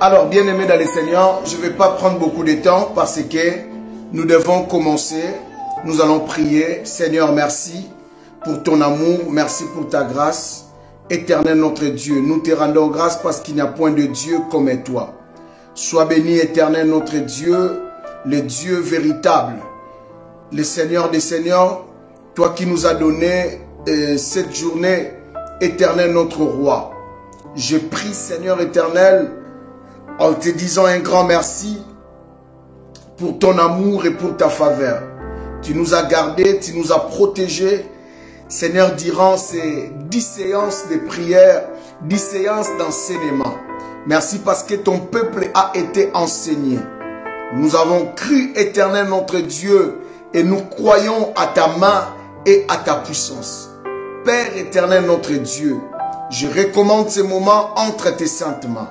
Alors, bien-aimés dans le Seigneur, je ne vais pas prendre beaucoup de temps parce que nous devons commencer. Nous allons prier. Seigneur, merci pour ton amour, merci pour ta grâce. Éternel notre Dieu, nous te rendons grâce parce qu'il n'y a point de Dieu comme toi. Sois béni, éternel notre Dieu, le Dieu véritable, le Seigneur des Seigneurs, toi qui nous as donné cette journée, éternel notre roi. Je prie, Seigneur éternel, en te disant un grand merci pour ton amour et pour ta faveur. Tu nous as gardés, tu nous as protégés, Seigneur, durant ces 10 séances de prière, 10 séances d'enseignement. Merci parce que ton peuple a été enseigné. Nous avons cru, éternel notre Dieu, et nous croyons à ta main et à ta puissance. Père éternel notre Dieu, je recommande ce moment entre tes saintes mains.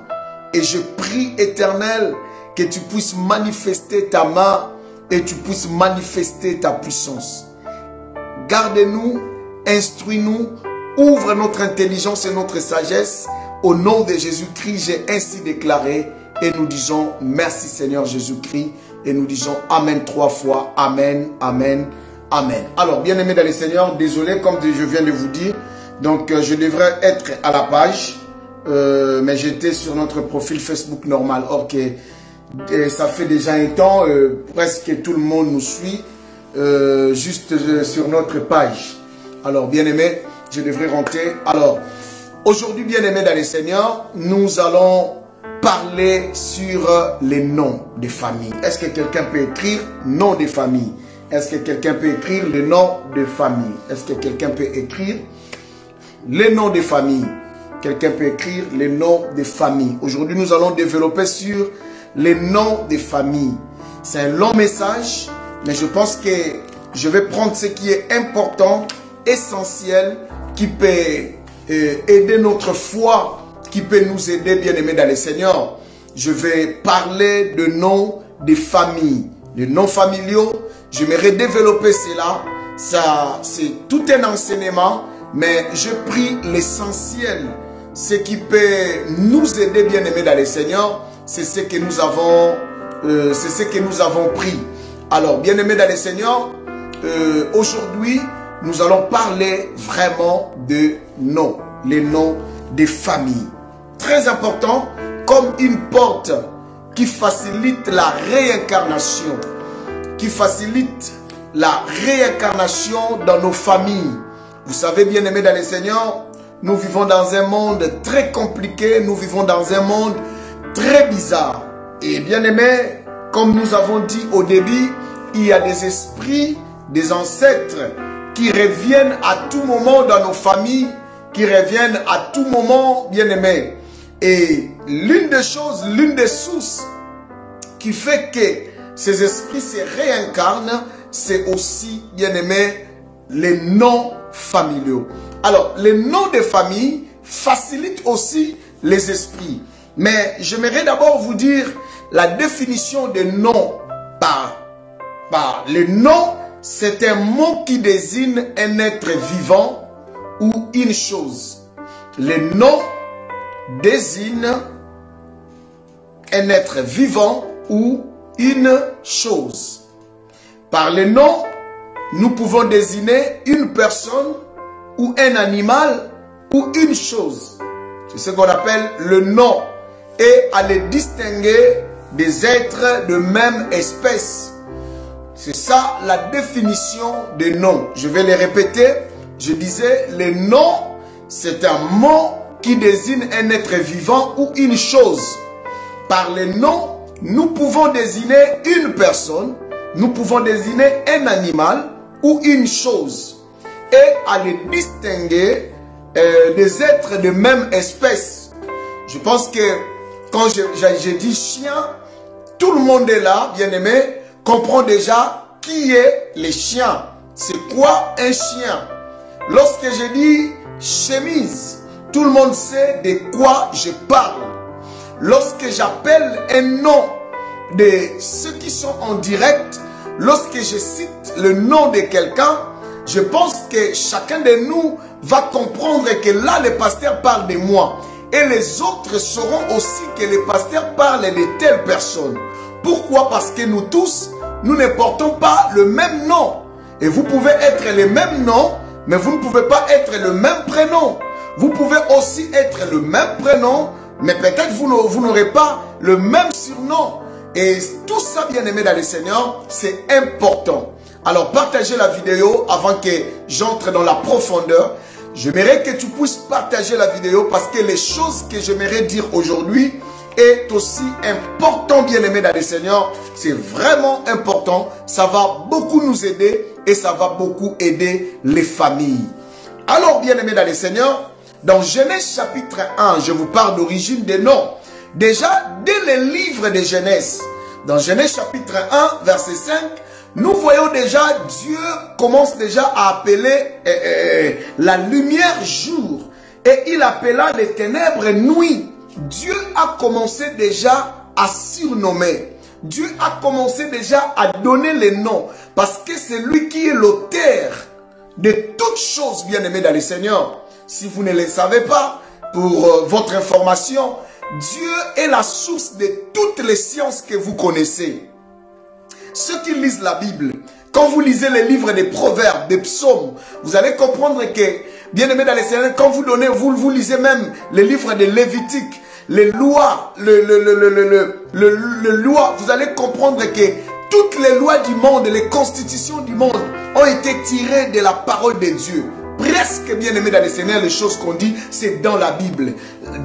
Et je prie, éternel, que tu puisses manifester ta main et tu puisses manifester ta puissance. Garde-nous, instruis-nous, ouvre notre intelligence et notre sagesse. Au nom de Jésus-Christ, j'ai ainsi déclaré. Et nous disons merci Seigneur Jésus-Christ. Et nous disons Amen 3 fois. Amen, Amen, Amen. Alors, bien-aimés dans le Seigneur, désolé, comme je viens de vous dire. Donc, je devrais être à la page. Mais j'étais sur notre profil Facebook normal. Or que ça fait déjà un temps, presque tout le monde nous suit. Juste sur notre page. Alors, bien-aimés, je devrais rentrer. Alors, aujourd'hui, bien-aimés dans le Seigneur, nous allons parler sur les noms de famille. Est-ce que quelqu'un peut écrire nom de famille? Est-ce que quelqu'un peut écrire le nom de famille? Est-ce que quelqu'un peut écrire les noms de famille? Quelqu'un peut écrire les noms de famille. Aujourd'hui, nous allons développer sur les noms de famille. C'est un long message, mais je pense que je vais prendre ce qui est important, essentiel, qui peut aider notre foi, qui peut nous aider, bien-aimés dans le Seigneur. Je vais parler de noms de famille, de noms familiaux. J'aimerais développer cela. Ça, c'est tout un enseignement, mais je prie l'essentiel. Ce qui peut nous aider, bien-aimés dans le Seigneur, c'est ce que nous avons pris. Alors, bien-aimés dans le Seigneur, aujourd'hui, nous allons parler vraiment de noms, les noms des familles. Très important, comme une porte qui facilite la réincarnation, qui facilite la réincarnation dans nos familles. Vous savez, bien-aimés dans le Seigneur, nous vivons dans un monde très compliqué, nous vivons dans un monde très bizarre. Et bien-aimés, comme nous avons dit au début, il y a des esprits, des ancêtres qui reviennent à tout moment dans nos familles, qui reviennent à tout moment, bien-aimés. Et l'une des choses, l'une des sources qui fait que ces esprits se réincarnent, c'est aussi, bien-aimés, les noms familiaux. Alors, les noms de famille facilitent aussi les esprits. Mais j'aimerais d'abord vous dire la définition des noms par le nom, c'est un mot qui désigne un être vivant ou une chose. Le nom désigne un être vivant ou une chose. Par le nom, nous pouvons désigner une personne ou un animal ou une chose. C'est ce qu'on appelle le nom. Et à les distinguer des êtres de même espèce. C'est ça la définition des noms. Je vais les répéter. Je disais, le nom, c'est un mot qui désigne un être vivant ou une chose. Par le nom, nous pouvons désigner une personne, nous pouvons désigner un animal ou une chose. Et à les distinguer des êtres de même espèce. Je pense que quand j'ai dit chien, tout le monde est là, bien-aimé, comprend déjà qui est le chien. C'est quoi un chien? Lorsque je dis chemise, tout le monde sait de quoi je parle. Lorsque j'appelle un nom de ceux qui sont en direct, lorsque je cite le nom de quelqu'un, je pense que chacun de nous va comprendre que là, le pasteur parle de moi. et les autres sauront aussi que le pasteur parle de telle personne. Pourquoi? Parce que nous tous, nous ne portons pas le même nom. Et vous pouvez être le même nom, mais vous ne pouvez pas être le même prénom. Vous pouvez aussi être le même prénom, mais peut-être vous n'aurez pas le même surnom. Et tout ça, bien aimé dans le Seigneur, c'est important. Alors, partagez la vidéo avant que j'entre dans la profondeur. J'aimerais que tu puisses partager la vidéo parce que les choses que j'aimerais dire aujourd'hui est aussi important, bien aimé dans le Seigneur. C'est vraiment important. Ça va beaucoup nous aider et ça va beaucoup aider les familles. Alors, bien aimé dans le Seigneur, dans Genèse chapitre 1, je vous parle d'origine des noms. Déjà, dès le livre de Genèse, dans Genèse chapitre 1, verset 5, nous voyons déjà, Dieu commence déjà à appeler la lumière jour. Et il appela les ténèbres nuit. Dieu a commencé déjà à surnommer. Dieu a commencé déjà à donner les noms. Parce que c'est lui qui est l'auteur de toutes choses, bien aimées dans le Seigneur. Si vous ne le savez pas, pour votre information, Dieu est la source de toutes les sciences que vous connaissez. Ceux qui lisent la Bible, quand vous lisez les livres des proverbes, des psaumes, vous allez comprendre que, bien aimé dans le Seigneur, quand vous lisez même les livres de Lévitique, les lois, lois, vous allez comprendre que toutes les lois du monde, les constitutions du monde ont été tirées de la parole de Dieu. Presque, bien aimé dans le Seigneur, les choses qu'on dit, c'est dans la Bible.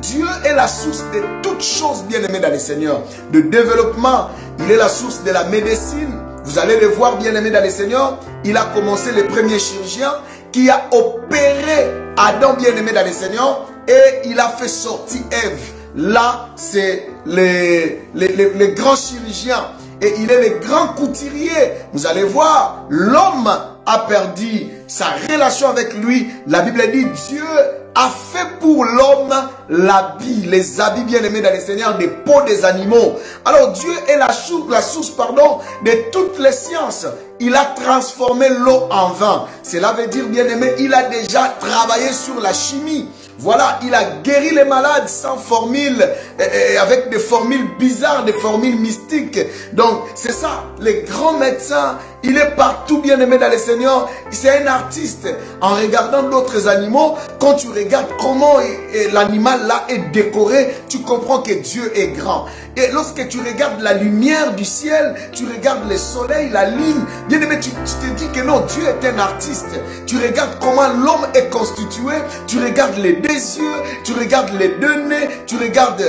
Dieu est la source de toutes choses, bien aimé dans le Seigneur. De développement, il est la source de la médecine. Vous allez le voir, bien aimé dans le Seigneur. Il a commencé le premier chirurgien qui a opéré Adam, bien aimé dans le Seigneur. Et il a fait sortir Ève. Là, c'est le grand chirurgien. Et il est le grand couturier. Vous allez voir, l'homme a perdu sa relation avec lui. La Bible dit, Dieu a fait pour l'homme l'habit, les habits bien aimés dans le Seigneur, des peaux des animaux. Alors Dieu est la source de toutes les sciences. Il a transformé l'eau en vin. Cela veut dire, bien aimé, il a déjà travaillé sur la chimie. Voilà, il a guéri les malades sans formule, avec des formules bizarres, des formules mystiques. Donc, c'est ça, les grands médecins, il est partout, bien aimé dans le Seigneur. C'est un artiste. En regardant d'autres animaux, quand tu regardes comment l'animal là est décoré, tu comprends que Dieu est grand. Et lorsque tu regardes la lumière du ciel, tu regardes le soleil, la lune, bien aimé, tu te dis que non, Dieu est un artiste. Tu regardes comment l'homme est constitué, tu regardes les deux yeux, tu regardes les deux nez, tu regardes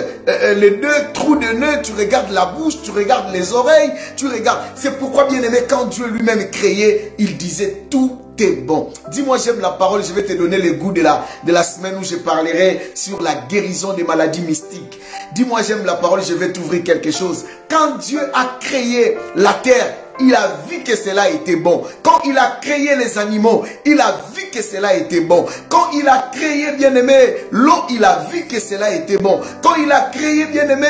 les deux trous de nez, tu regardes la bouche, tu regardes les oreilles, tu regardes. C'est pourquoi, bien aimé, quand Dieu lui-même créait, il disait tout est bon. Dis-moi, j'aime la parole, je vais te donner le goût de la semaine où je parlerai sur la guérison des maladies mystiques. Dis-moi, j'aime la parole, je vais t'ouvrir quelque chose. Quand Dieu a créé la terre, il a vu que cela était bon. Quand il a créé les animaux, il a vu que cela était bon. Quand il a créé, bien aimé, l'eau, il a vu que cela était bon. Quand il a créé, bien aimé,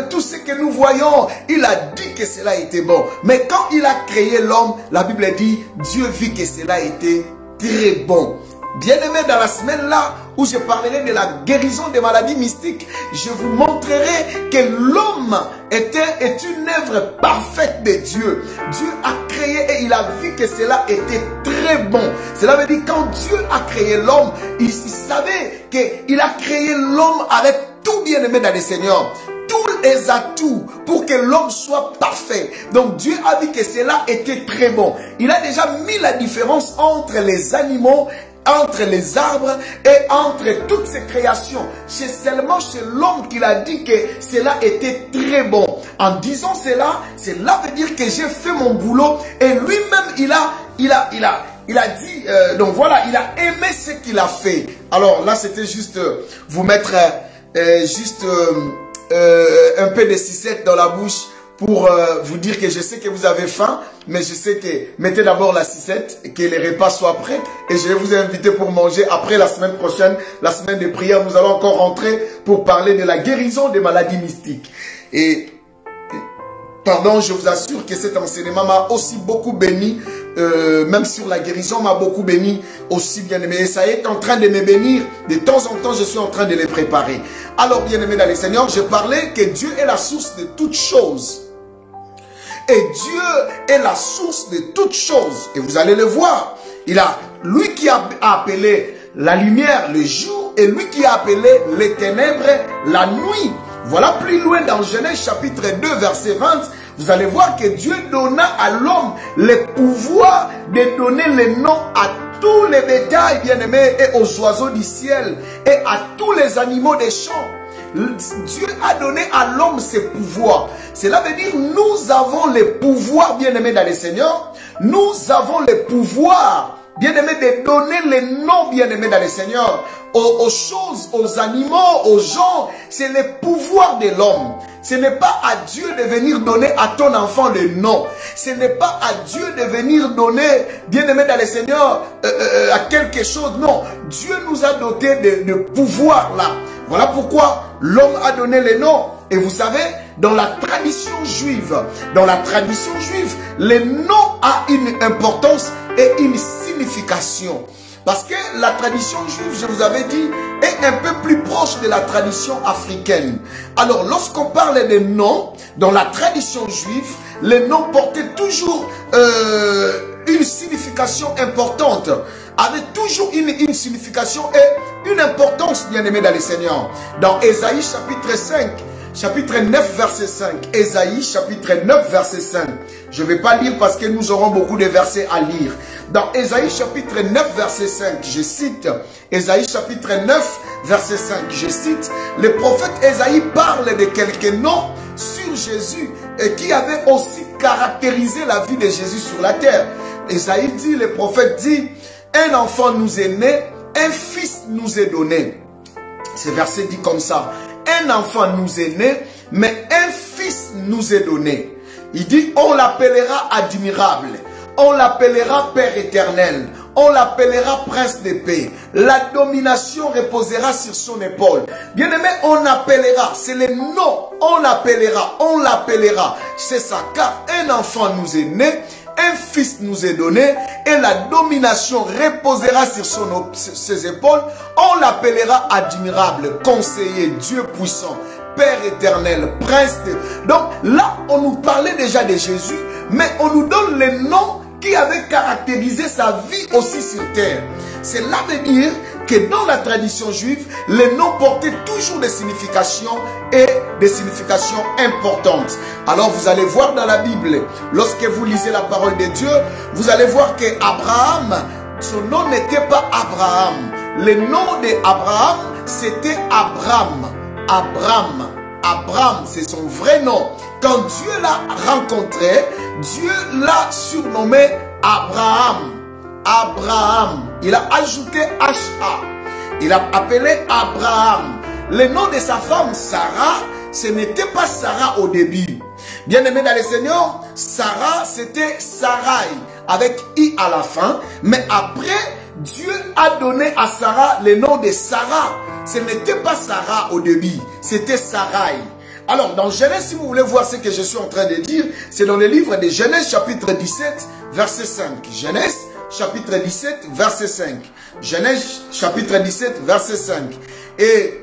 tout ce que nous voyons, il a dit que cela était bon. Mais quand il a créé l'homme, la Bible dit, Dieu vit que cela était très bon. Bien aimé, dans la semaine là où je parlerai de la guérison des maladies mystiques, je vous montrerai que l'homme est une œuvre parfaite de Dieu. Dieu a créé et il a vu que cela était très bon. Cela veut dire quand Dieu a créé l'homme, il savait qu'il a créé l'homme avec tout, bien aimé dans le Seigneur. Tous les atouts pour que l'homme soit parfait. Donc Dieu a vu que cela était très bon. Il a déjà mis la différence entre les animaux, entre les arbres et entre toutes ces créations. C'est seulement chez l'homme qu'il a dit que cela était très bon. En disant cela veut dire que j'ai fait mon boulot et lui-même il a dit, donc voilà, il a aimé ce qu'il a fait. Alors là c'était juste vous mettre un peu de sucette dans la bouche pour vous dire que je sais que vous avez faim, mais je sais que mettez d'abord la sucette et que les repas soient prêts. Et je vais vous inviter pour manger après la semaine prochaine, la semaine de prière. Nous allons encore rentrer pour parler de la guérison des maladies mystiques. Et Pardon, je vous assure que cet enseignement m'a aussi beaucoup béni, même sur la guérison, m'a beaucoup béni aussi, bien-aimé. Et ça est en train de me bénir. De temps en temps, je suis en train de les préparer. Alors, bien-aimé dans le Seigneur, je parlais que Dieu est la source de toutes choses. Et Dieu est la source de toutes choses. Et vous allez le voir. Lui qui a appelé la lumière le jour et lui qui a appelé les ténèbres la nuit. Voilà plus loin dans Genèse chapitre 2 verset 20. Vous allez voir que Dieu donna à l'homme le pouvoir de donner les noms à tous les bétails bien-aimés et aux oiseaux du ciel et à tous les animaux des champs. Dieu a donné à l'homme ses pouvoirs. Cela veut dire nous avons les pouvoirs bien-aimés dans le Seigneur. Nous avons les pouvoirs bien-aimés de donner les noms bien-aimés dans le Seigneur. Aux choses, aux animaux, aux gens, c'est le pouvoir de l'homme. Ce n'est pas à Dieu de venir donner à ton enfant le nom. Ce n'est pas à Dieu de venir donner, bien-aimé dans le Seigneur, à quelque chose. Non, Dieu nous a doté de pouvoir là. Voilà pourquoi l'homme a donné les noms. Et vous savez, dans la tradition juive, le nom a une importance et une signification. Parce que la tradition juive, je vous avais dit, est un peu plus proche de la tradition africaine. Alors, lorsqu'on parle des noms, dans la tradition juive, les noms portaient toujours une signification importante. Avaient toujours une signification et une importance, bien-aimés dans le Seigneur. Dans Ésaïe chapitre 5, chapitre 9, verset 5. Ésaïe, chapitre 9, verset 5. Je ne vais pas lire parce que nous aurons beaucoup de versets à lire. Dans Ésaïe, chapitre 9, verset 5, je cite. Ésaïe, chapitre 9, verset 5, je cite. Le prophète Ésaïe parle de quelques noms sur Jésus et qui avaient aussi caractérisé la vie de Jésus sur la terre. Ésaïe dit, le prophète dit, un enfant nous est né, un fils nous est donné. Ce verset dit comme ça. Un enfant nous est né, mais un fils nous est donné. Il dit, on l'appellera admirable, on l'appellera Père éternel, on l'appellera Prince de paix. La domination reposera sur son épaule. Bien-aimé, on appellera, c'est le nom, on l'appellera. C'est ça, car un enfant nous est né, un fils nous est donné et la domination reposera sur ses épaules. On l'appellera admirable, conseiller, Dieu puissant, Père éternel, Prince de... Donc là, on nous parlait déjà de Jésus, mais on nous donne les noms qui avaient caractérisé sa vie aussi sur terre. Cela veut dire que dans la tradition juive, les noms portaient toujours des significations et des significations importantes. Alors vous allez voir dans la Bible, lorsque vous lisez la parole de Dieu, vous allez voir que Abraham, son nom n'était pas Abraham. Le nom d'Abraham, c'était Abram. Abram, c'est son vrai nom. Quand Dieu l'a rencontré, Dieu l'a surnommé Abraham. Il a ajouté H.A. Il a appelé Abraham. Le nom de sa femme, Sarah, ce n'était pas Sarah au début. Bien aimé dans le Seigneur, Sarah, c'était Sarai, avec I à la fin. Mais après, Dieu a donné à Sarah le nom de Sarah. Ce n'était pas Sarah au début, c'était Sarai. Alors, dans Genèse, si vous voulez voir ce que je suis en train de dire, c'est dans le livre de Genèse, chapitre 17, verset 5. Genèse, chapitre 17, verset 5. Genèse, chapitre 17, verset 5. Et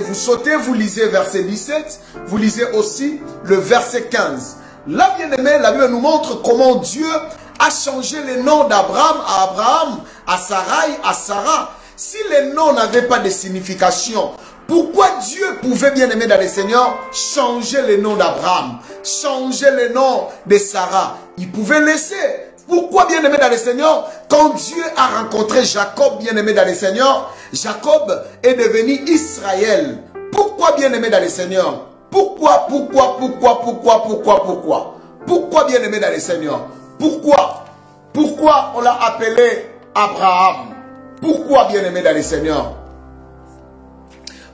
vous sautez, vous lisez verset 17, vous lisez aussi le verset 15. Là, bien aimé, la Bible nous montre comment Dieu a changé les noms d'Abraham à Abraham, à Sarai, à Sarah. Si les noms n'avaient pas de signification, pourquoi Dieu pouvait, bien aimé dans le Seigneur, changer le nom d'Abraham, changer le nom de Sarah? Il pouvait laisser. Pourquoi, bien aimé dans le Seigneur, quand Dieu a rencontré Jacob, bien aimé dans le Seigneur, Jacob est devenu Israël. Pourquoi, bien aimé dans le Seigneur? Pourquoi, bien aimé dans le Seigneur? Pourquoi on l'a appelé Abraham? Pourquoi, bien aimé dans le Seigneur?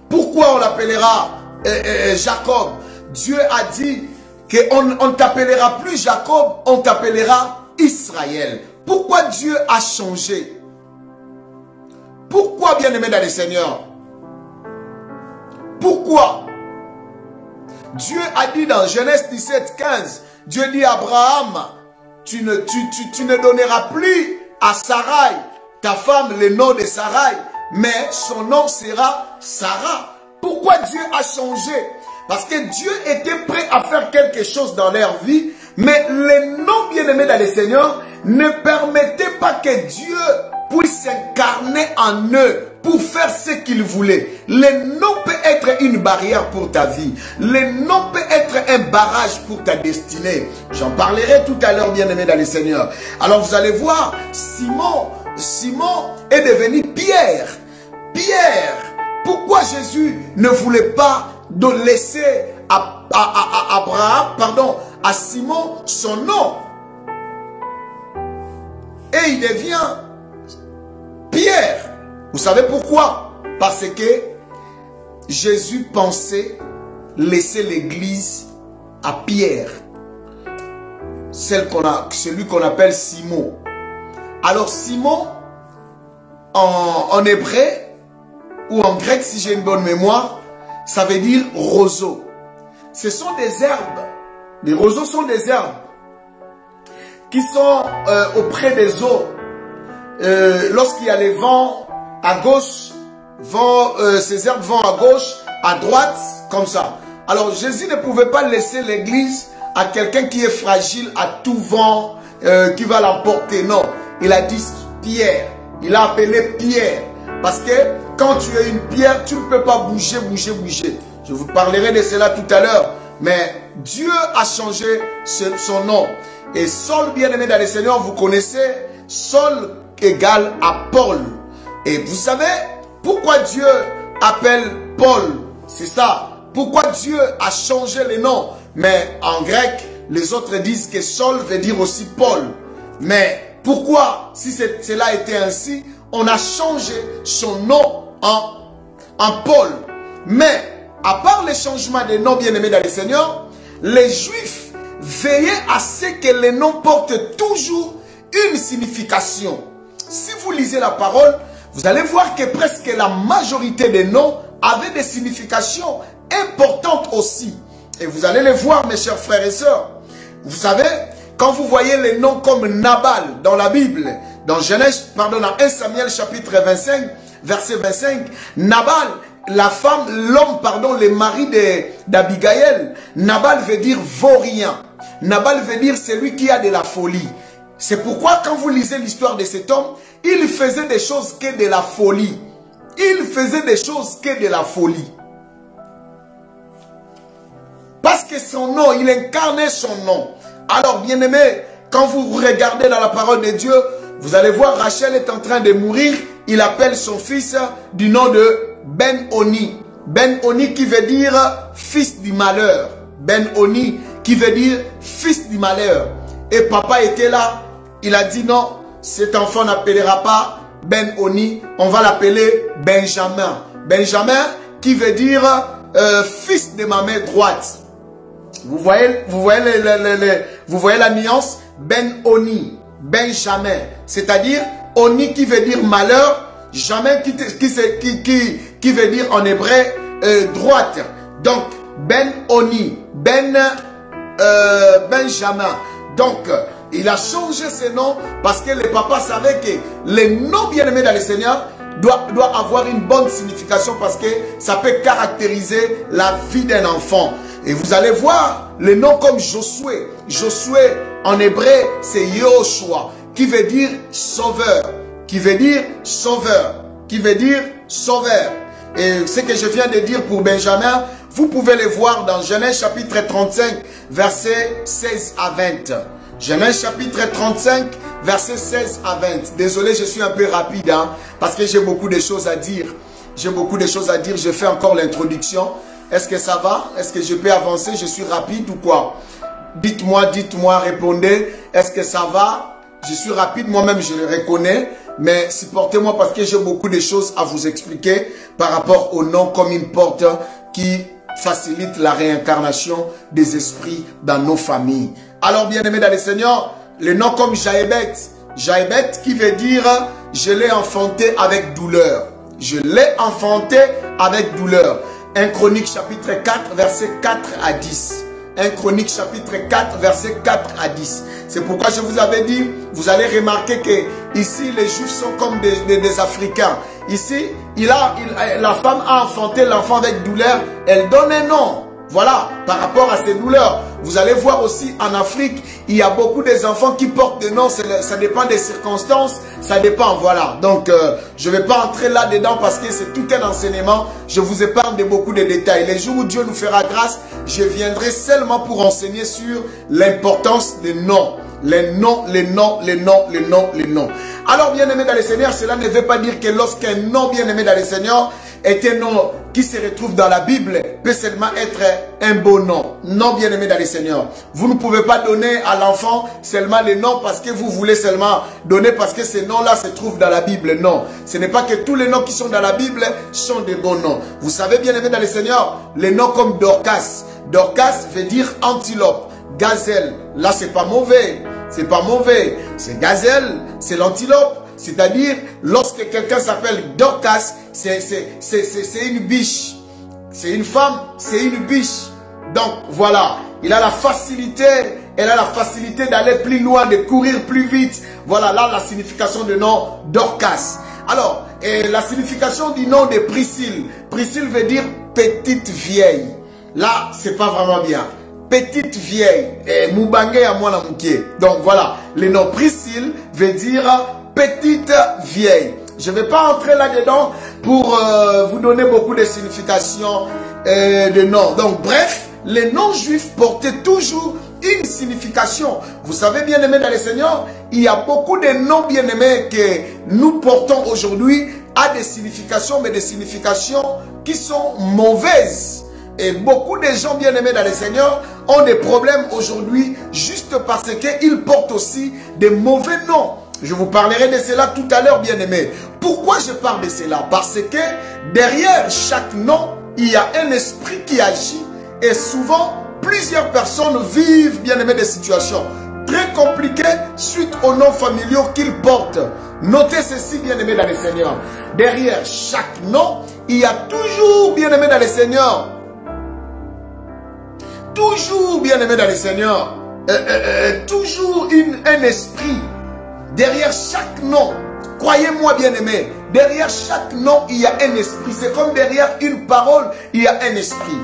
Pourquoi on l'appellera Jacob? Dieu a dit qu'on ne t'appellera plus Jacob, on t'appellera Israël. Pourquoi Dieu a changé? Pourquoi, bien aimé dans le Seigneur? Pourquoi? Dieu a dit dans Genèse 17, 15, Dieu dit à Abraham, tu ne donneras plus à Sarai, ta femme, le nom de Sarai, mais son nom sera Sarah. Pourquoi Dieu a changé? Parce que Dieu était prêt à faire quelque chose dans leur vie, mais les noms bien-aimés dans le Seigneur ne permettaient pas que Dieu puisse s'incarner en eux pour faire ce qu'il voulait. Le nom peut être une barrière pour ta vie. Le nom peut être un barrage pour ta destinée. J'en parlerai tout à l'heure, bien-aimés dans le Seigneur. Alors vous allez voir, Simon est devenu Pierre. Pierre, pourquoi Jésus ne voulait pas de laisser à Simon son nom? Et il devient Pierre. Vous savez pourquoi? Parce que Jésus pensait laisser l'église à Pierre, celui qu'on appelle Simon. Alors Simon, en hébreu ou en grec, si j'ai une bonne mémoire, ça veut dire roseau. Ce sont des herbes. Les roseaux sont des herbes qui sont auprès des eaux. Lorsqu'il y a les vents à gauche, ces herbes vont à gauche, à droite, comme ça. Alors Jésus ne pouvait pas laisser l'église à quelqu'un qui est fragile à tout vent, qui va l'emporter. Non, il a dit Pierre. Il a appelé Pierre. Parce que quand tu es une pierre, tu ne peux pas bouger. Je vous parlerai de cela tout à l'heure. Mais Dieu a changé son nom. Et Saul, bien-aimé dans le Seigneur, vous connaissez, Saul égale à Paul. Et vous savez pourquoi Dieu appelle Paul? C'est ça. Pourquoi Dieu a changé les noms? Mais en grec, les autres disent que Saul veut dire aussi Paul. Mais pourquoi, si cela était ainsi, on a changé son nom en Paul? Mais à part le changement des noms, bien-aimés dans le Seigneur, les Juifs veillaient à ce que les noms portent toujours une signification. Si vous lisez la parole, vous allez voir que presque la majorité des noms avaient des significations importantes aussi. Et vous allez les voir, mes chers frères et sœurs. Vous savez, quand vous voyez les noms comme Nabal dans la Bible, dans dans 1 Samuel chapitre 25, verset 25, Nabal, la femme, l'homme, le mari d'Abigaël, Nabal veut dire vaurien. Nabal veut dire celui qui a de la folie. C'est pourquoi quand vous lisez l'histoire de cet homme, il faisait des choses que de la folie. Il faisait des choses que de la folie. Parce que son nom, il incarnait son nom. Alors, bien-aimé, quand vous regardez dans la parole de Dieu, vous allez voir Rachel est en train de mourir. Il appelle son fils du nom de Ben-Oni. Ben-Oni qui veut dire fils du malheur. Ben-Oni qui veut dire fils du malheur. Et papa était là. Il a dit non, cet enfant n'appellera pas Ben-Oni. On va l'appeler Benjamin. Benjamin qui veut dire fils de ma main droite. Vous voyez la nuance? Ben-Oni, Benjamin. C'est-à-dire, Oni qui veut dire malheur, jamais qui veut dire en hébreu droite. Donc, Ben-Oni, Benjamin. Donc, il a changé ses noms parce que le papa savait que les noms bien-aimés dans le Seigneur doit avoir une bonne signification parce que ça peut caractériser la vie d'un enfant. Et vous allez voir les noms comme Josué. Josué en hébreu c'est Yoshua qui veut dire sauveur. Qui veut dire sauveur. Qui veut dire sauveur. Et ce que je viens de dire pour Benjamin, vous pouvez le voir dans Genèse chapitre 35 versets 16 à 20. Genèse chapitre 35 versets 16 à 20. Désolé, je suis un peu rapide hein, parce que j'ai beaucoup de choses à dire. J'ai beaucoup de choses à dire. Je fais encore l'introduction. Est-ce que ça va? Est-ce que je peux avancer? Je suis rapide ou quoi? Dites-moi, répondez. Est-ce que ça va? Je suis rapide, moi-même je le reconnais. Mais supportez-moi parce que j'ai beaucoup de choses à vous expliquer par rapport au nom comme une porte qui facilite la réincarnation des esprits dans nos familles. Alors, bien-aimés dans le Seigneur, le nom comme Jaébet. Jaébet qui veut dire je l'ai enfanté avec douleur. Je l'ai enfanté avec douleur. 1 Chronique chapitre 4, verset 4 à 10. 1 Chronique chapitre 4, verset 4 à 10. C'est pourquoi je vous avais dit, vous allez remarquer que ici les Juifs sont comme des Africains. Ici, la femme a enfanté l'enfant avec douleur, elle donne un nom. Voilà, par rapport à ces douleurs. Vous allez voir aussi en Afrique, il y a beaucoup des enfants qui portent des noms, ça dépend des circonstances, ça dépend, voilà. Donc, je ne vais pas entrer là-dedans parce que c'est tout un enseignement. Je vous épargne de beaucoup de détails. Les jours où Dieu nous fera grâce, je viendrai seulement pour enseigner sur l'importance des noms. Les noms, les noms, les noms, les noms, les noms. Alors, bien-aimés dans le Seigneur, cela ne veut pas dire que lorsqu'un nom bien-aimé dans le Seigneur est un nom qui se retrouve dans la Bible, peut seulement être un beau nom. Non, bien-aimé dans le Seigneur. Vous ne pouvez pas donner à l'enfant seulement les noms parce que vous voulez seulement donner parce que ces noms-là se trouvent dans la Bible. Non, ce n'est pas que tous les noms qui sont dans la Bible sont des bons noms. Vous savez, bien-aimé dans le Seigneur, les noms comme Dorcas. Dorcas veut dire antilope. Gazelle, là c'est pas mauvais. C'est pas mauvais. C'est gazelle, c'est l'antilope. C'est-à-dire, lorsque quelqu'un s'appelle Dorcas, c'est une biche. C'est une femme, c'est une biche. Donc, voilà. Il a la facilité, elle a la facilité d'aller plus loin, de courir plus vite. Voilà, là, la signification du nom Dorcas. Alors, la signification du nom de Priscille. Priscille veut dire petite vieille. Là, c'est pas vraiment bien. Petite vieille. Moubangue à moi la moukié. Donc, voilà. Le nom Priscille veut dire petite vieille. Je ne vais pas entrer là-dedans pour vous donner beaucoup de significations de noms. Donc, bref, les noms juifs portaient toujours une signification. Vous savez, bien-aimés dans le Seigneur, il y a beaucoup de noms bien-aimés que nous portons aujourd'hui à des significations, mais des significations qui sont mauvaises. Et beaucoup de gens bien-aimés dans le Seigneur ont des problèmes aujourd'hui juste parce qu'ils portent aussi des mauvais noms. Je vous parlerai de cela tout à l'heure, bien-aimés. Pourquoi je parle de cela? Parce que derrière chaque nom, il y a un esprit qui agit. Et souvent, plusieurs personnes vivent, bien-aimés, des situations très compliquées suite aux noms familiaux qu'ils portent. Notez ceci, bien-aimés dans le Seigneur. Derrière chaque nom, il y a toujours, bien-aimés dans le Seigneur, toujours, bien-aimés dans le Seigneur, toujours un esprit. Derrière chaque nom, croyez-moi bien-aimé, derrière chaque nom, il y a un esprit. C'est comme derrière une parole, il y a un esprit.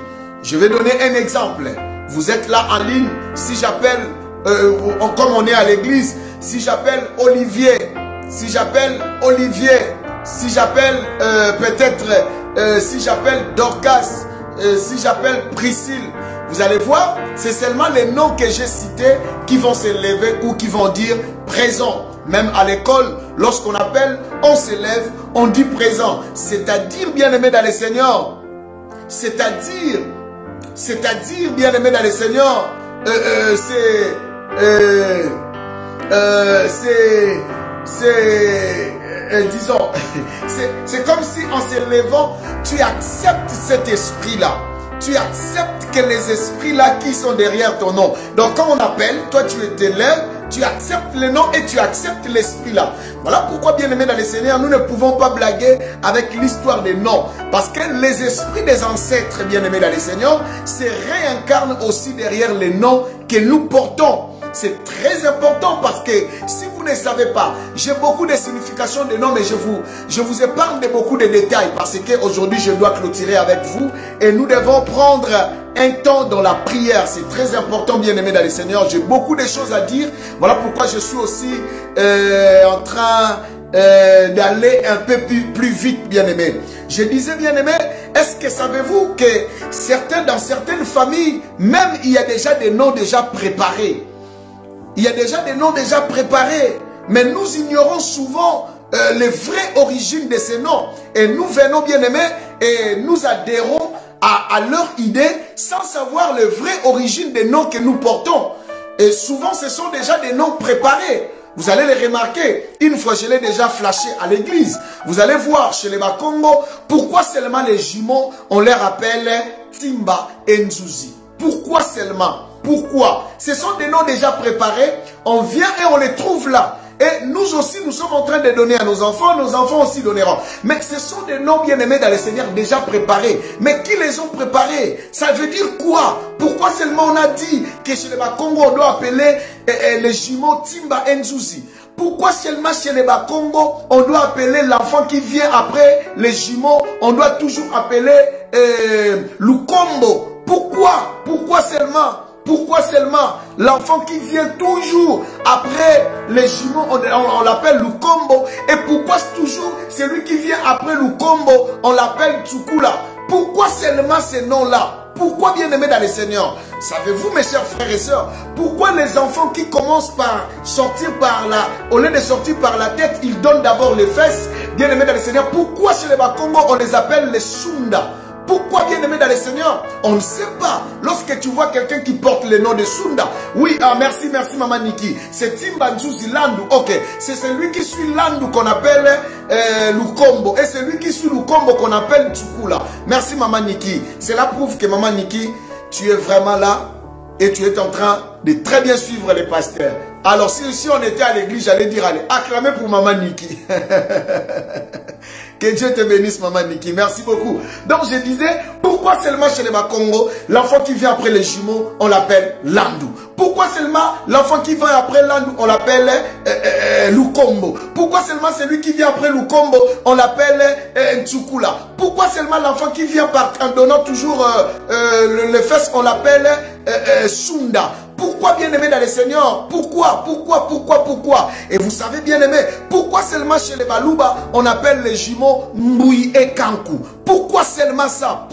Je vais donner un exemple. Vous êtes là en ligne, si j'appelle, comme on est à l'église, si j'appelle Olivier, si j'appelle peut-être, si j'appelle Dorcas, si j'appelle Priscille, vous allez voir, c'est seulement les noms que j'ai cités qui vont s'élever ou qui vont dire présent. Même à l'école, lorsqu'on appelle, on s'élève, on dit présent. C'est-à-dire, bien-aimé dans le Seigneur, c'est-à-dire, bien-aimé dans le Seigneur, disons, c'est comme si en s'élevant, tu acceptes cet esprit-là. Tu acceptes que les esprits-là qui sont derrière ton nom. Donc quand on appelle, toi tu t'élèves, tu acceptes le nom et tu acceptes l'esprit-là. Voilà pourquoi, bien-aimés dans le Seigneur, nous ne pouvons pas blaguer avec l'histoire des noms. Parce que les esprits des ancêtres, bien-aimés dans le Seigneur, se réincarnent aussi derrière les noms que nous portons. C'est très important parce que si vous ne savez pas, j'ai beaucoup de significations de noms, mais je vous épargne de beaucoup de détails parce qu'aujourd'hui je dois clôturer avec vous et nous devons prendre un temps dans la prière. C'est très important, bien-aimé dans le Seigneur. J'ai beaucoup de choses à dire. Voilà pourquoi je suis aussi en train d'aller un peu plus vite, bien-aimé. Je disais, bien-aimé, est-ce que savez-vous que dans certaines familles, même il y a déjà des noms déjà préparés. Il y a déjà des noms déjà préparés, mais nous ignorons souvent les vraies origines de ces noms. Et nous venons, bien-aimés, et nous adhérons à leur idée sans savoir les vraies origines des noms que nous portons. Et souvent, ce sont déjà des noms préparés. Vous allez les remarquer. Une fois, je l'ai déjà flashé à l'église. Vous allez voir chez les Bakongo, pourquoi seulement les jumeaux, on les appelle Timba et Nzuzi. Pourquoi seulement? Pourquoi? Ce sont des noms déjà préparés. On vient et on les trouve là. Et nous aussi, nous sommes en train de donner à nos enfants aussi donneront. Mais ce sont des noms bien-aimés dans le Seigneur déjà préparés. Mais qui les ont préparés? Ça veut dire quoi? Pourquoi seulement on a dit que chez les Bakongo, on doit appeler les jumeaux Timba Nzuzi? Pourquoi seulement chez les Bakongo, on doit appeler l'enfant qui vient après les jumeaux, on doit toujours appeler Lukombo? Pourquoi seulement l'enfant qui vient toujours après les jumeaux, on l'appelle Lukombo? Et pourquoi toujours celui qui vient après Lukombo, on l'appelle Tsukula? Pourquoi seulement ces noms-là? Pourquoi, bien-aimés dans le Seigneur? Savez-vous, mes chers frères et sœurs, pourquoi les enfants qui commencent par sortir par là, au lieu de sortir par la tête, ils donnent d'abord les fesses? Bien-aimés dans le Seigneur, pourquoi chez les Bakongo, on les appelle les Sunda? Pourquoi, bien-aimé dans le Seigneur? On ne sait pas. Lorsque tu vois quelqu'un qui porte le nom de Sunda, oui, merci Maman Niki, c'est Timba Nzuzi Landu, ok, c'est celui qui suit Landu qu'on appelle Lukombo, et celui qui suit Lukombo qu'on appelle Tsukula. Merci Maman Niki. Cela prouve que Maman Niki, tu es vraiment là et tu es en train de très bien suivre les pasteurs. Alors si on était à l'église, j'allais dire, allez, acclamez pour Maman Niki. Que Dieu te bénisse, Maman Niki. Merci beaucoup. Donc, je disais, pourquoi seulement chez les Bakongo, l'enfant qui vient après les jumeaux, on l'appelle Landu? Pourquoi seulement l'enfant qui vient après Landu, on l'appelle Lukombo? Pourquoi seulement celui qui vient après Lukombo, on l'appelle Tsukula? Pourquoi seulement l'enfant qui vient en donnant toujours les fesses, on l'appelle Sunda? Pourquoi, bien-aimé dans le Seigneur? Pourquoi? Et vous savez, bien-aimé, pourquoi seulement chez les Baluba, on appelle les jumeaux Mbui et Kankou? Pourquoi seulement ça?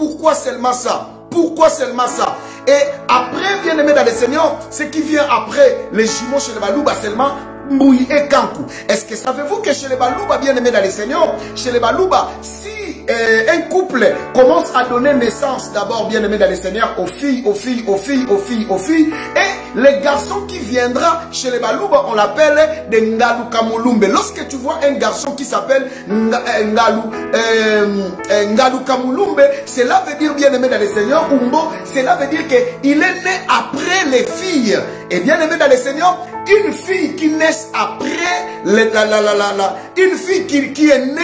Et après, bien-aimé dans le Seigneur, ce qui vient après les jumeaux chez les Baluba, seulement Mbui et Kankou. Est-ce que savez-vous que chez les Baluba, bien-aimé dans le Seigneur, chez les Baluba, si un couple commence à donner naissance d'abord, bien-aimé dans le Seigneur, aux filles, et les garçons qui viendra chez les Baluba, on l'appelle des Ngalu Kamulumbe. Lorsque tu vois un garçon qui s'appelle Ngalu Kamulumbe, cela veut dire, bien-aimé dans le Seigneur, Umbo, cela veut dire qu'il est né après les filles. Et bien-aimé dans le Seigneur, une fille qui naît après une fille qui est née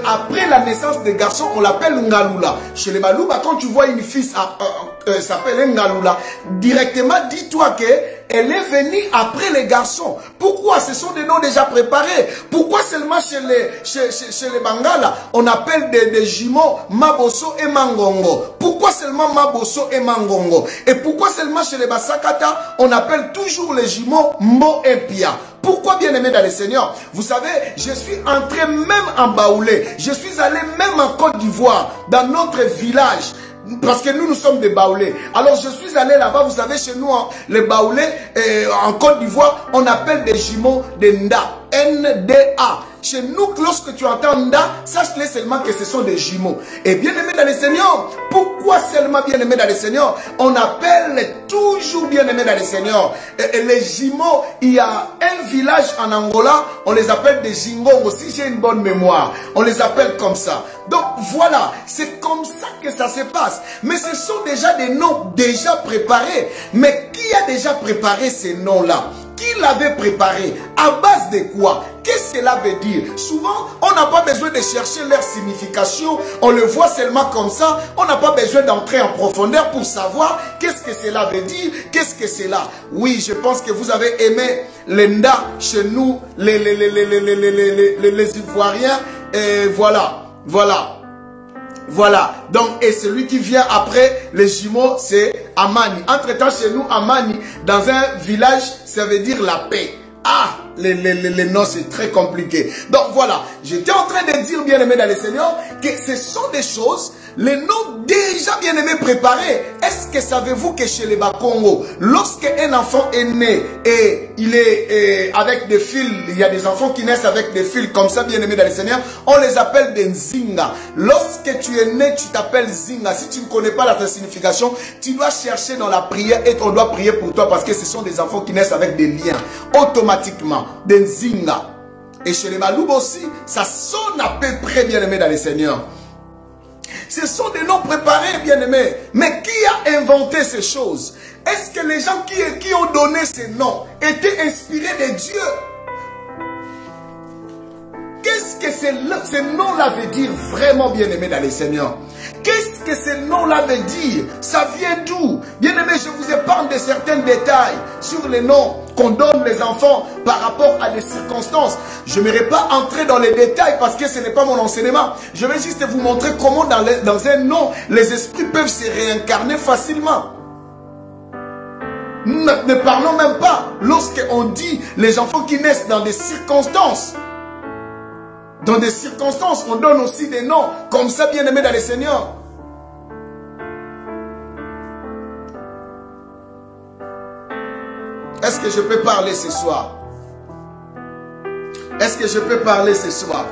après la naissance des garçons, on l'appelle Ngalula. Chez les Baluba, quand tu vois une fille s'appelle Ngalula, directement dis-toi qu'elle est venue après les garçons. Pourquoi? Ce sont des noms déjà préparés. Pourquoi seulement chez les Bangala, on appelle des jumeaux Maboso et Mangongo? Pourquoi seulement Maboso et Mangongo? Et pourquoi seulement chez les Basakata, on appelle toujours les jumeaux Mbo et Pia? Pourquoi, bien-aimé dans le Seigneur? Vous savez, je suis entré même en Baoulé. Je suis allé même en Côte d'Ivoire, dans notre village. Parce que nous sommes des Baoulés. Alors je suis allé là-bas, vous savez, chez nous, les Baoulés, en Côte d'Ivoire, on appelle des jumeaux des Nda. N-D-A. Chez nous, lorsque tu entends Nda, sache-le seulement que ce sont des jumeaux. Et bien-aimé dans le Seigneur, pourquoi seulement bien-aimé dans le Seigneur? On appelle toujours bien-aimé dans le Seigneur. Et les jumeaux, il y a un village en Angola, on les appelle des Jingongo. Si j'ai une bonne mémoire, on les appelle comme ça. Donc voilà, c'est comme ça que ça se passe. Mais ce sont déjà des noms déjà préparés. Mais qui a déjà préparé ces noms-là? Qui l'avait préparé? À base de quoi? Qu'est-ce que cela veut dire? Souvent, on n'a pas besoin de chercher leur signification. On le voit seulement comme ça. On n'a pas besoin d'entrer en profondeur pour savoir qu'est-ce que cela veut dire. Qu'est-ce que c'est là? Oui, je pense que vous avez aimé l'Enda chez nous, les Ivoiriens. Et voilà. Donc, et celui qui vient après les jumeaux, c'est Amani. Entre-temps, chez nous, Amani, dans un village, ça veut dire la paix. Ah, les noms, c'est très compliqué. Donc voilà, j'étais en train de dire, bien-aimé dans le Seigneur, que ce sont des choses, les noms déjà bien-aimés préparés. Est-ce que savez-vous que chez les Bakongo, lorsque un enfant est né et il est avec des fils, il y a des enfants qui naissent avec des fils comme ça, bien-aimés dans le Seigneur, on les appelle des Nzinga. Lorsque tu es né, tu t'appelles Zinga. Si tu ne connais pas la signification, tu dois chercher dans la prière et on doit prier pour toi parce que ce sont des enfants qui naissent avec des liens automatiquement. Des Nzinga. Et chez les Baluba aussi, ça sonne à peu près, bien-aimé dans le Seigneur. Ce sont des noms préparés, bien-aimés. Mais qui a inventé ces choses? Est-ce que les gens qui ont donné ces noms étaient inspirés de Dieu? ce nom-là veut dire vraiment bien-aimé dans les Seigneurs? Qu'est-ce que ce nom-là veut dire? Ça vient d'où? Bien-aimé, je vous épargne de certains détails sur les noms qu'on donne les enfants par rapport à des circonstances. Je n'aimerais pas entrer dans les détails parce que ce n'est pas mon enseignement. Je vais juste vous montrer comment dans un nom, les esprits peuvent se réincarner facilement. Ne parlons même pas lorsqu'on dit les enfants qui naissent dans des circonstances. Dans des circonstances, on donne aussi des noms comme ça, bien-aimés dans les Seigneurs. Est-ce que je peux parler ce soir? Est-ce que je peux parler ce soir?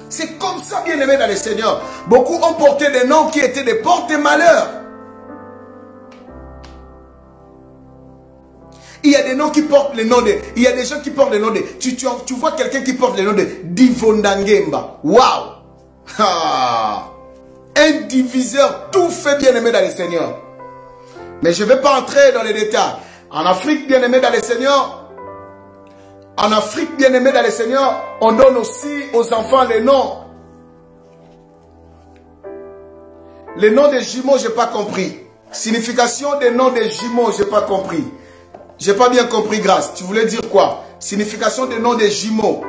C'est comme ça, bien-aimés dans les Seigneurs. Beaucoup ont porté des noms qui étaient des porte-malheurs. Il y a des noms qui portent le nom de... Il y a des gens qui portent le nom de... Tu vois quelqu'un qui porte le nom de Divondangemba. Waouh! Un diviseur, tout fait, bien-aimé dans les Seigneurs. Mais je ne vais pas entrer dans les détails. En Afrique, bien-aimé dans les Seigneurs, en Afrique, bien-aimé dans les Seigneurs, on donne aussi aux enfants les noms. Les noms des jumeaux, je n'ai pas compris. Signification des noms des jumeaux, je n'ai pas compris. J'ai pas bien compris, Grâce. Tu voulais dire quoi? Signification des noms des jumeaux.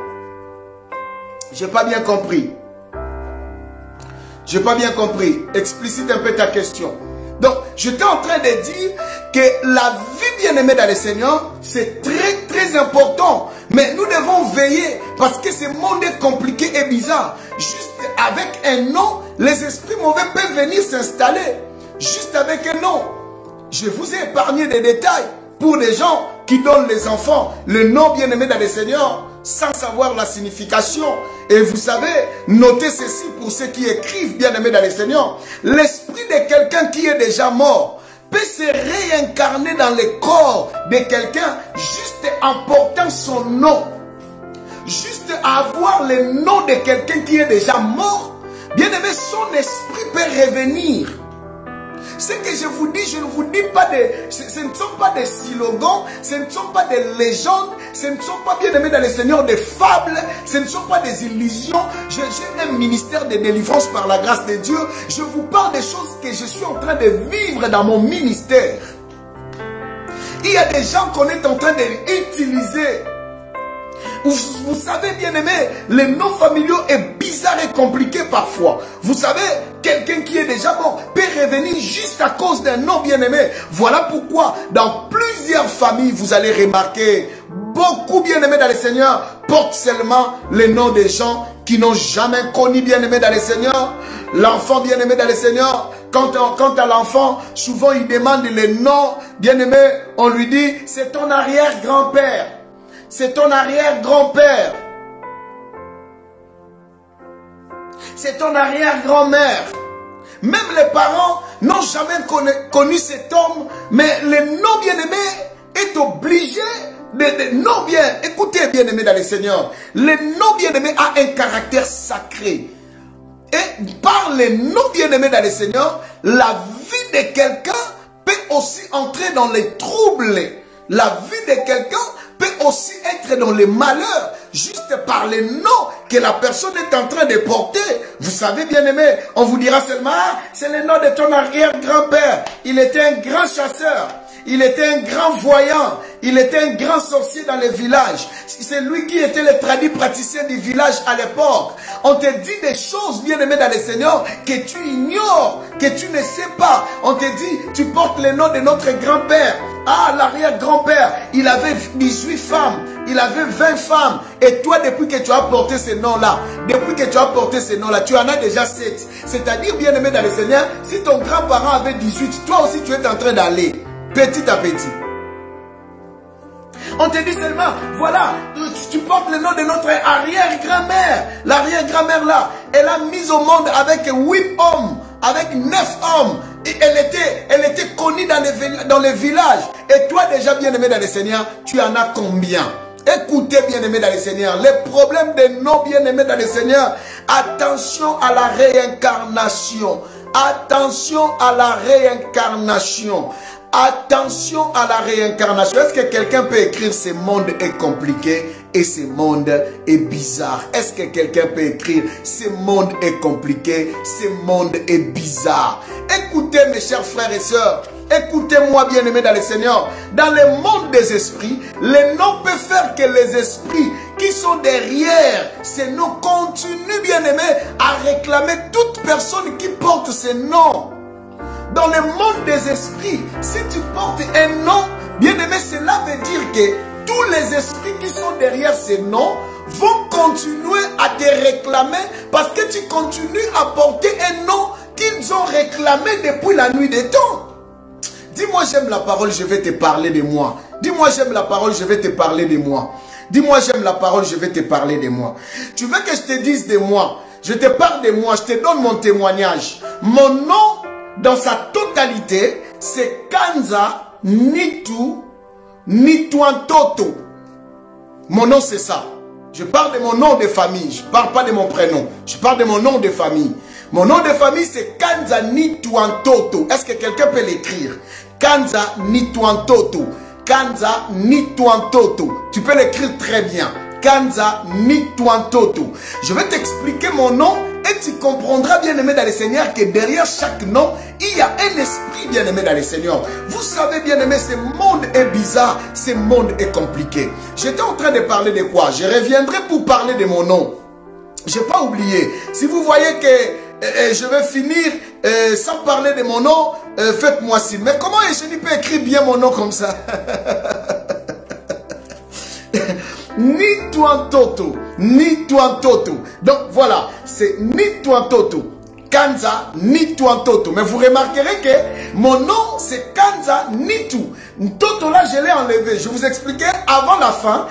J'ai pas bien compris. J'ai pas bien compris. Explicite un peu ta question. Donc, j'étais en train de dire que la vie bien-aimée dans le Seigneur, c'est très très important. Mais nous devons veiller parce que ce monde est compliqué et bizarre. Juste avec un nom, les esprits mauvais peuvent venir s'installer. Juste avec un nom. Je vous ai épargné des détails. Pour les gens qui donnent les enfants le nom bien-aimé dans le Seigneur sans savoir la signification. Et vous savez, notez ceci pour ceux qui écrivent bien-aimé dans le Seigneur. L'esprit de quelqu'un qui est déjà mort peut se réincarner dans le corps de quelqu'un juste en portant son nom. Juste avoir le nom de quelqu'un qui est déjà mort. Bien-aimé, son esprit peut revenir. Ce que je vous dis, je ne vous dis pas ce ne sont pas des slogans, ce ne sont pas des légendes, ce ne sont pas, bien aimés dans le Seigneur, des fables, ce ne sont pas des illusions. J'ai un ministère de délivrance par la grâce de Dieu. Je vous parle des choses que je suis en train de vivre dans mon ministère. Il y a des gens qu'on est en train d'utiliser. Vous savez, bien aimé, les noms familiaux est bizarre et compliqué parfois. Vous savez, quelqu'un qui est déjà mort peut revenir juste à cause d'un nom bien aimé. Voilà pourquoi dans plusieurs familles, vous allez remarquer, beaucoup bien aimés dans le Seigneur portent seulement les noms des gens qui n'ont jamais connu bien aimé dans le Seigneur. L'enfant bien aimé dans le Seigneur, quant à l'enfant, souvent il demande les noms bien aimé. On lui dit, c'est ton arrière-grand-père. C'est ton arrière-grand-père. C'est ton arrière-grand-mère. Même les parents n'ont jamais connu cet homme, mais le nom bien-aimé est obligé de nom bien. Écoutez, bien-aimé dans le Seigneur, le nom bien-aimé a un caractère sacré. Et par le nom bien-aimé dans le Seigneur, la vie de quelqu'un peut aussi entrer dans les troubles. La vie de quelqu'un peut aussi être dans les malheurs, juste par les noms que la personne est en train de porter. Vous savez, bien aimé, on vous dira seulement, ah, c'est le nom de ton arrière-grand-père. Il était un grand chasseur. Il était un grand voyant. Il était un grand sorcier dans les villages. C'est lui qui était le tradit praticien du village à l'époque. On te dit des choses, bien aimé dans le Seigneur, que tu ignores, que tu ne sais pas. On te dit, tu portes le nom de notre grand-père. Ah, l'arrière-grand-père, il avait 18 femmes. Il avait 20 femmes. Et toi, depuis que tu as porté ce nom-là, tu en as déjà 7. C'est-à-dire, bien aimé dans le Seigneur, si ton grand-parent avait 18, toi aussi tu es en train d'aller. Petit à petit. On te dit seulement, voilà, tu portes le nom de notre arrière-grand-mère. L'arrière-grand-mère là, elle a mis au monde avec 8 hommes, avec 9 hommes. Et elle était connue dans les villages. Et toi déjà bien aimé dans le Seigneur, tu en as combien? Écoutez bien aimé dans le Seigneur, les problèmes des noms bien aimés dans le Seigneur, attention à la réincarnation. Attention à la réincarnation. Attention à la réincarnation. Est-ce que quelqu'un peut écrire ce monde est compliqué et ce monde est bizarre? Est-ce que quelqu'un peut écrire ce monde est compliqué, ce monde est bizarre? Écoutez mes chers frères et sœurs, écoutez-moi bien-aimés dans le Seigneur. Dans le monde des esprits, les noms peuvent faire que les esprits qui sont derrière ces noms continuent bien-aimés à réclamer toute personne qui porte ces noms. Dans le monde des esprits, si tu portes un nom, bien-aimé, cela veut dire que tous les esprits qui sont derrière ces noms vont continuer à te réclamer parce que tu continues à porter un nom qu'ils ont réclamé depuis la nuit des temps. Dis-moi j'aime la parole, je vais te parler de moi. Dis-moi j'aime la parole, je vais te parler de moi. Dis-moi j'aime la parole, je vais te parler de moi. Tu veux que je te dise de moi? Je te parle de moi, je te donne mon témoignage. Mon nom, dans sa totalité, c'est Kanza Nitu Nituantoto. Mon nom, c'est ça. Je parle de mon nom de famille. Je ne parle pas de mon prénom. Je parle de mon nom de famille. Mon nom de famille, c'est Kanza Nituantoto. Est-ce que quelqu'un peut l'écrire? Kanza Nituantoto. Kanza Nituantoto. Tu peux l'écrire très bien. Kanza Nituantoto. Je vais t'expliquer mon nom et tu comprendras, bien-aimé dans le Seigneur, que derrière chaque nom, il y a un esprit, bien-aimé dans le Seigneur. Vous savez, bien-aimé, ce monde est bizarre, ce monde est compliqué. J'étais en train de parler de quoi? Je reviendrai pour parler de mon nom. Je n'ai pas oublié. Si vous voyez que je vais finir sans parler de mon nom, faites-moi signe. Mais comment je peux écrire bien mon nom comme ça? Nituantoto, Nituantoto. Donc voilà, c'est Nituantoto. Kanza Nituantoto. Mais vous remarquerez que mon nom c'est Kanza Nitu. Toto là je l'ai enlevé. Je vous expliquais avant la fin.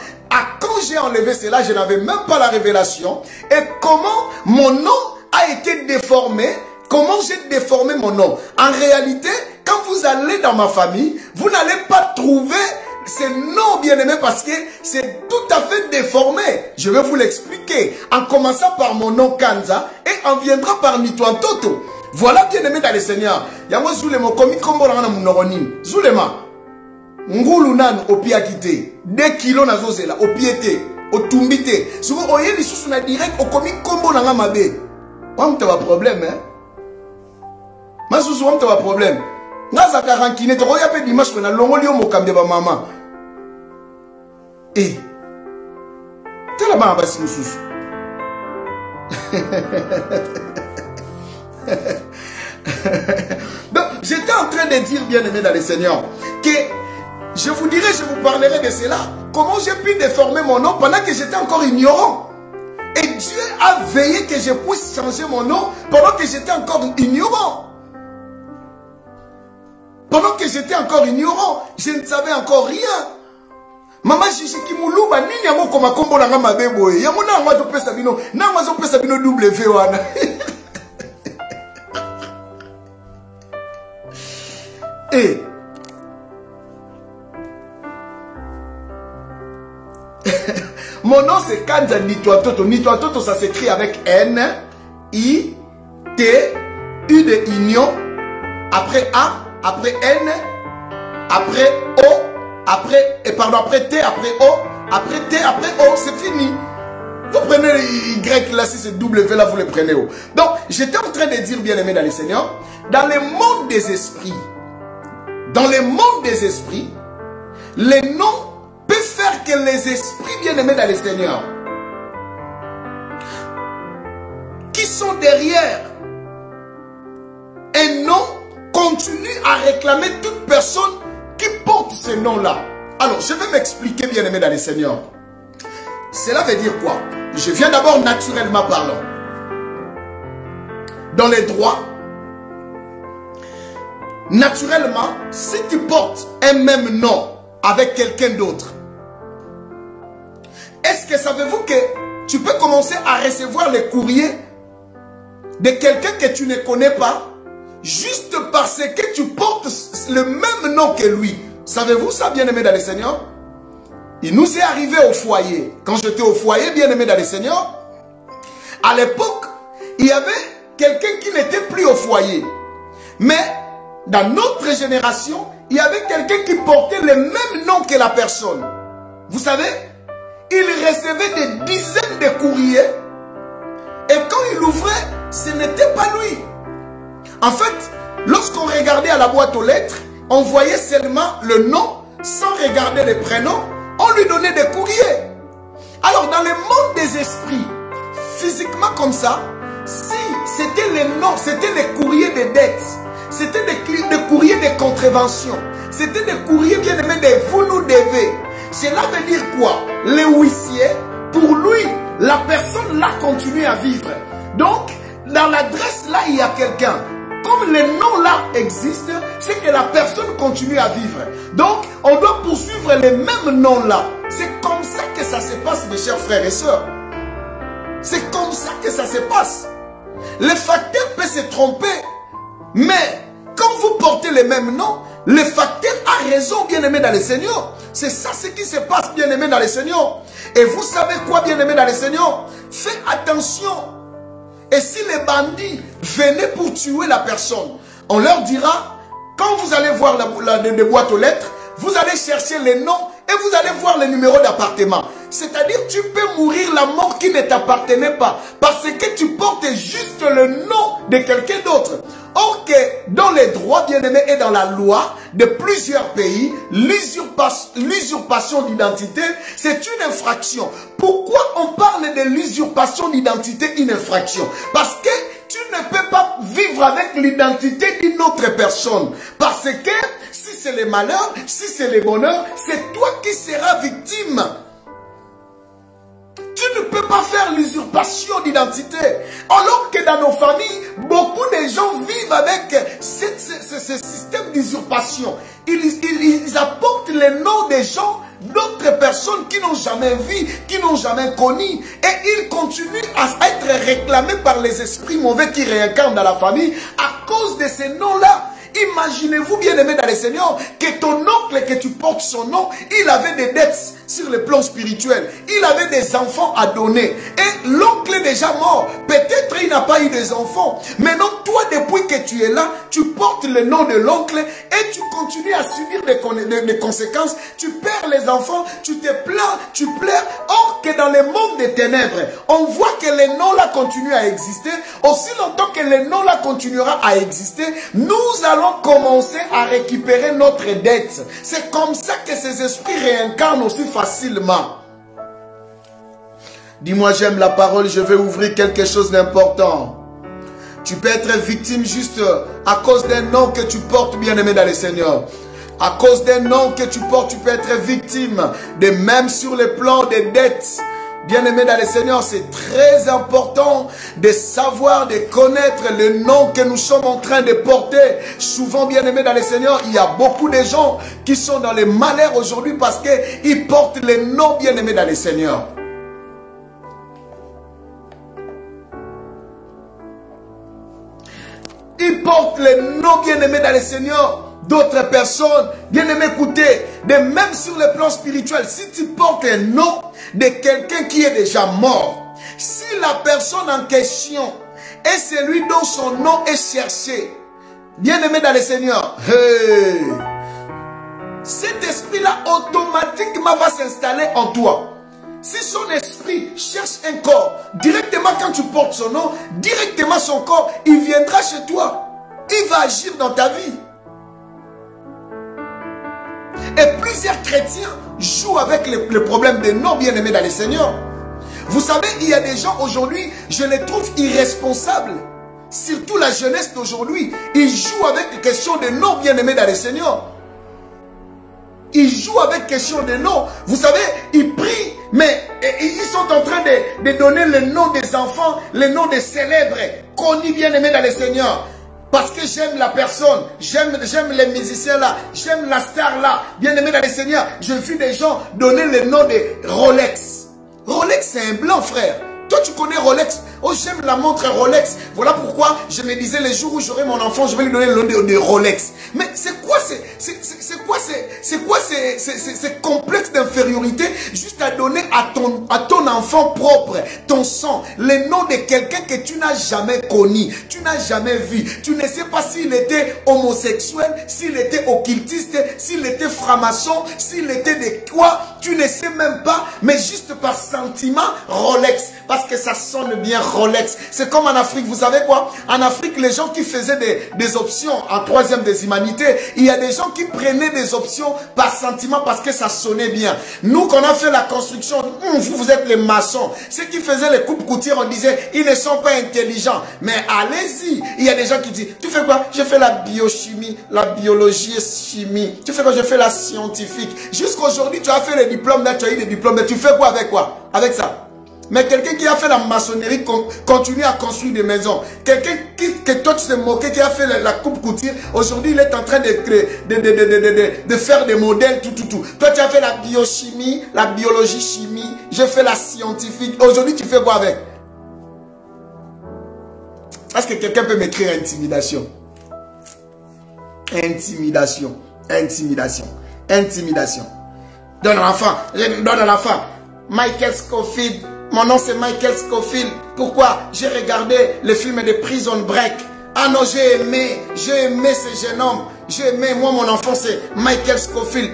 Quand j'ai enlevé cela, je n'avais même pas la révélation. Et comment mon nom a été déformé. Comment j'ai déformé mon nom. En réalité, quand vous allez dans ma famille, vous n'allez pas trouver ces noms bien-aimés parce que c'est tout à fait déformé. Je vais vous l'expliquer. En commençant par mon nom Kanza et on viendra par Nituantoto. Voilà bien-aimé dans le Seigneur. Yango Zulema komi kombo na mnoronim. Zulema. Ngulu nan opiakite. 2 kilos na zozela opiete, otumbite. Souvent oye lisusu na direct okomi kombo na mabe. Wamta ba problème hein. Masusu wamta ba problème. Naza karankine to oya pe dimanche ko na longoli o mokambe ba mama. Eh. Tela ba basi mususu. Donc, j'étais en train de dire, bien-aimé dans le Seigneur, que je vous dirai, je vous parlerai de cela. Comment j'ai pu déformer mon nom pendant que j'étais encore ignorant. Et Dieu a veillé que je puisse changer mon nom pendant que j'étais encore ignorant. Pendant que j'étais encore ignorant, je ne savais encore rien. Maman Chichi Kimuluba, nini yango koma kombo na ngama bebo e. Yango na ngwa pesa bino, na ngwa pesa bino W wana. Et mon nom c'est Kanza Nituantoto. Nituantoto ça s'écrit avec N, I, T, U de union, après A, après N, après O, après, après T, après O, après T, après O, c'est fini. Vous prenez le Y là, si c'est W là, vous le prenez O. Donc, j'étais en train de dire, bien-aimé dans le Seigneur, dans le monde des esprits, les noms peuvent faire que les esprits bien-aimés dans le Seigneur, qui sont derrière un nom, continuent à réclamer toute personne qui porte ce nom-là. Alors, je vais m'expliquer, bien-aimé dans le Seigneur. Cela veut dire quoi? Je viens d'abord naturellement parlant. Dans les droits, naturellement, si tu portes un même nom avec quelqu'un d'autre, est-ce que savez-vous que tu peux commencer à recevoir les courriers de quelqu'un que tu ne connais pas juste parce que tu portes le même nom que lui? Savez-vous ça, bien-aimé dans le Seigneur? Il nous est arrivé au foyer. Quand j'étais au foyer, bien-aimé dans le Seigneur, à l'époque, il y avait quelqu'un qui n'était plus au foyer. Mais dans notre génération, il y avait quelqu'un qui portait le même nom que la personne. Vous savez, il recevait des dizaines de courriers et quand il ouvrait, ce n'était pas lui. En fait, lorsqu'on regardait à la boîte aux lettres, on voyait seulement le nom sans regarder les prénoms. On lui donnait des courriers. Alors, dans le monde des esprits, physiquement comme ça, si c'était les noms, c'était les courriers de dettes, c'était des courriers de contravention, c'était des courriers bien aimés de vous nous devez. Cela veut dire quoi? Le huissier, pour lui, la personne là continue à vivre. Donc, dans l'adresse là, il y a quelqu'un. Comme le nom là existe, c'est que la personne continue à vivre. Donc, on doit poursuivre les mêmes noms là. C'est comme ça que ça se passe, mes chers frères et sœurs. C'est comme ça que ça se passe. Le facteur peut se tromper, mais quand vous portez les mêmes noms, le facteur a raison, bien-aimé dans le Seigneur. C'est ça ce qui se passe, bien-aimé dans le Seigneur. Et vous savez quoi, bien-aimé dans le Seigneur? Faites attention. Et si les bandits venaient pour tuer la personne, on leur dira, quand vous allez voir les boîtes aux lettres, vous allez chercher les noms et vous allez voir les numéros d'appartement. C'est-à-dire, tu peux mourir la mort qui ne t'appartenait pas parce que tu portes juste le nom de quelqu'un d'autre. Or que dans les droits bien-aimés et dans la loi de plusieurs pays, l'usurpation d'identité, c'est une infraction. Pourquoi on parle de l'usurpation d'identité une infraction? Parce que tu ne peux pas vivre avec l'identité d'une autre personne. Parce que si c'est le malheur, si c'est le bonheur, c'est toi qui seras victime. Tu ne peux pas faire l'usurpation d'identité. Alors que dans nos familles, beaucoup de gens vivent avec ce système d'usurpation. Ils apportent les noms des gens, d'autres personnes qui n'ont jamais vu, qui n'ont jamais connu. Et ils continuent à être réclamés par les esprits mauvais qui réincarnent dans la famille à cause de ces noms-là. Imaginez-vous, bien-aimé dans le Seigneur, que ton oncle, que tu portes son nom, il avait des dettes sur le plan spirituel. Il avait des enfants à donner. Et l'oncle est déjà mort. Peut-être il n'a pas eu des enfants. Maintenant, toi, depuis que tu es là, tu portes le nom de l'oncle et tu continues à subir des conséquences. Tu perds les enfants, tu te plains, tu pleures. Or que dans le monde des ténèbres, on voit que les noms-là continuent à exister. Aussi longtemps que les noms-là continuera à exister, nous allons commencer à récupérer notre dette. C'est comme ça que ces esprits réincarnent aussi facilement. Dis-moi, j'aime la parole, je vais ouvrir quelque chose d'important. Tu peux être victime juste à cause d'un nom que tu portes, bien-aimé dans le Seigneur. À cause d'un nom que tu portes, tu peux être victime. De même sur le plan des dettes. Bien-aimé dans le Seigneur, c'est très important de savoir, de connaître le nom que nous sommes en train de porter. Souvent, bien-aimé dans le Seigneur, il y a beaucoup de gens qui sont dans les malheurs aujourd'hui parce qu'ils portent le nom, bien-aimé dans le Seigneur. Ils portent le nom, bien-aimé dans le Seigneur. D'autres personnes, bien-aimés, écoutez, de même sur le plan spirituel, si tu portes un nom de quelqu'un qui est déjà mort, si la personne en question est celui dont son nom est cherché, bien-aimé dans le Seigneur, cet esprit-là automatiquement va s'installer en toi. Si son esprit cherche un corps, directement quand tu portes son nom, directement son corps, il viendra chez toi. Il va agir dans ta vie. Et plusieurs chrétiens jouent avec le problème des noms, bien-aimés dans le Seigneur. Vous savez, il y a des gens aujourd'hui, je les trouve irresponsables. Surtout la jeunesse d'aujourd'hui. Ils jouent avec les questions de noms, bien-aimés dans le Seigneur. Ils jouent avec question de noms. Vous savez, ils prient, mais ils sont en train de donner le nom des enfants, le nom des célèbres, connus, bien-aimés dans le Seigneur. Parce que j'aime la personne, j'aime les musiciens là, j'aime la star là, bien-aimé dans le Seigneur. J'ai vu des gens donner le nom de Rolex. Rolex, c'est un blanc, frère. Toi, tu connais Rolex. Oh, j'aime la montre Rolex. Voilà pourquoi je me disais, les jours où j'aurai mon enfant, je vais lui donner le nom de Rolex. Mais c'est quoi ces complexes d'infériorité juste à donner à ton enfant propre, ton sang, le nom de quelqu'un que tu n'as jamais connu, tu n'as jamais vu. Tu ne sais pas s'il était homosexuel, s'il était occultiste, s'il était franc-maçon, s'il était de quoi, tu ne sais même pas, mais juste par sentiment, Rolex, parce que ça sonne bien Rolex. C'est comme en Afrique, vous savez quoi? En Afrique, les gens qui faisaient des options en troisième des humanités, il y a des gens qui prenaient des options par sentiment parce que ça sonnait bien. Nous, qu'on a fait la construction, vous êtes les maçons. Ceux qui faisaient les coupes coutures, on disait, ils ne sont pas intelligents. Mais allez-y, il y a des gens qui disent, tu fais quoi? Je fais la biochimie, la biologie et chimie. Tu fais quoi? Je fais la scientifique. Jusqu'aujourd'hui, tu as fait les diplômes, là, tu as eu des diplômes, mais tu fais quoi avec quoi? Avec ça. Mais quelqu'un qui a fait la maçonnerie continue à construire des maisons. Quelqu'un que toi tu t'es moqué, qui a fait la coupe couture, aujourd'hui il est en train de faire des modèles, tout. Toi tu as fait la biochimie, la biologie chimie, j'ai fait la scientifique. Aujourd'hui tu fais quoi avec? Est-ce que quelqu'un peut m'écrire intimidation? Intimidation. Donne à l'enfant. Michael Scofield. Mon nom c'est Michael Scofield. Pourquoi? J'ai regardé le film de Prison Break. Ah non, j'ai aimé ce jeune homme. J'ai aimé, moi mon enfant c'est Michael Scofield.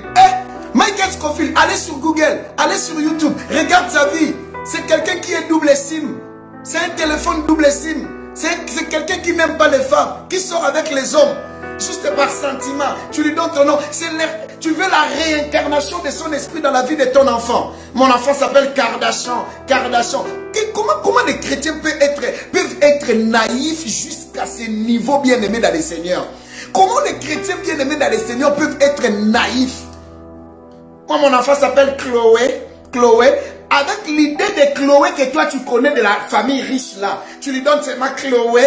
Michael Scofield, allez sur Google, allez sur YouTube, regarde sa vie. C'est quelqu'un qui est double SIM. C'est un téléphone double SIM. C'est quelqu'un qui n'aime pas les femmes, qui sort avec les hommes. Juste par sentiment, tu lui donnes ton nom. Tu veux la réincarnation de son esprit dans la vie de ton enfant. Mon enfant s'appelle Kardashian. Comment les chrétiens peuvent être naïfs jusqu'à ce niveau, bien-aimés dans les Seigneurs? Comment les chrétiens bien-aimés dans les Seigneurs peuvent être naïfs? Moi, mon enfant s'appelle Chloé. Avec l'idée de Chloé que toi tu connais de la famille riche là, tu lui donnes seulement Chloé,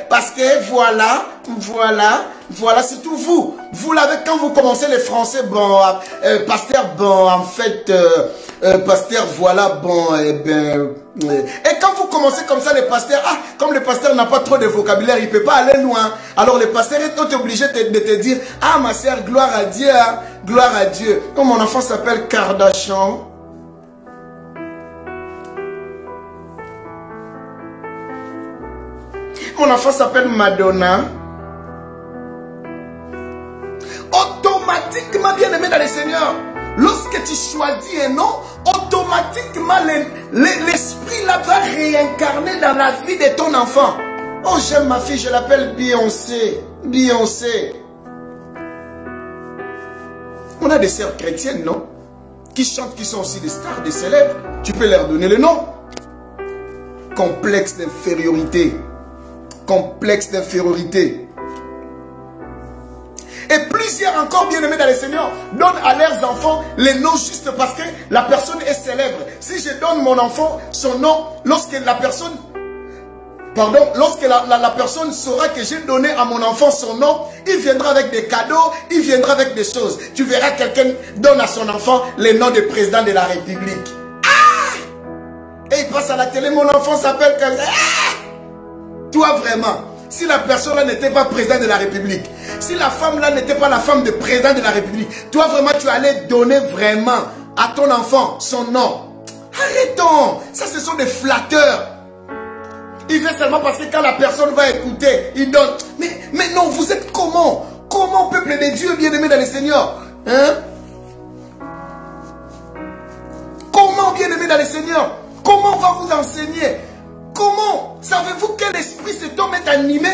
parce que voilà, surtout vous. Vous là, quand vous commencez les français, bon, pasteur, bon, en fait, pasteur, voilà, bon, et quand vous commencez comme ça, les pasteurs, comme le pasteur n'a pas trop de vocabulaire, il ne peut pas aller loin. Alors le pasteur est obligé de te dire, ma sœur, gloire à Dieu, hein, gloire à Dieu. Comme mon enfant s'appelle Kardashian. Mon enfant s'appelle Madonna. Automatiquement, bien aimé dans le Seigneur, lorsque tu choisis un nom, automatiquement l'esprit là va réincarner dans la vie de ton enfant. Oh, j'aime ma fille, je l'appelle Beyoncé. On a des sœurs chrétiennes, non? Qui chantent, qui sont aussi des stars, des célèbres. Tu peux leur donner le nom. Complexe d'infériorité. Et plusieurs encore bien-aimés dans le Seigneur donnent à leurs enfants les noms juste parce que la personne est célèbre. Si je donne mon enfant son nom, lorsque la personne saura que j'ai donné à mon enfant son nom, il viendra avec des cadeaux, il viendra avec des choses. Tu verras quelqu'un donne à son enfant le nom de président de la République. Et il passe à la télé, mon enfant s'appelle comme ça. Toi vraiment, si la personne là n'était pas président de la République, si la femme là n'était pas la femme de président de la République, toi vraiment tu allais donner vraiment à ton enfant son nom. Arrêtons, ça ce sont des flatteurs. Il fait seulement parce que quand la personne va écouter, il donne. Mais non, vous êtes comment? Comment peuple de Dieu bien-aimé dans le Seigneur? Hein? Comment bien-aimé dans le Seigneur? Comment on va vous enseigner? Comment? Savez-vous quel esprit cet homme est animé?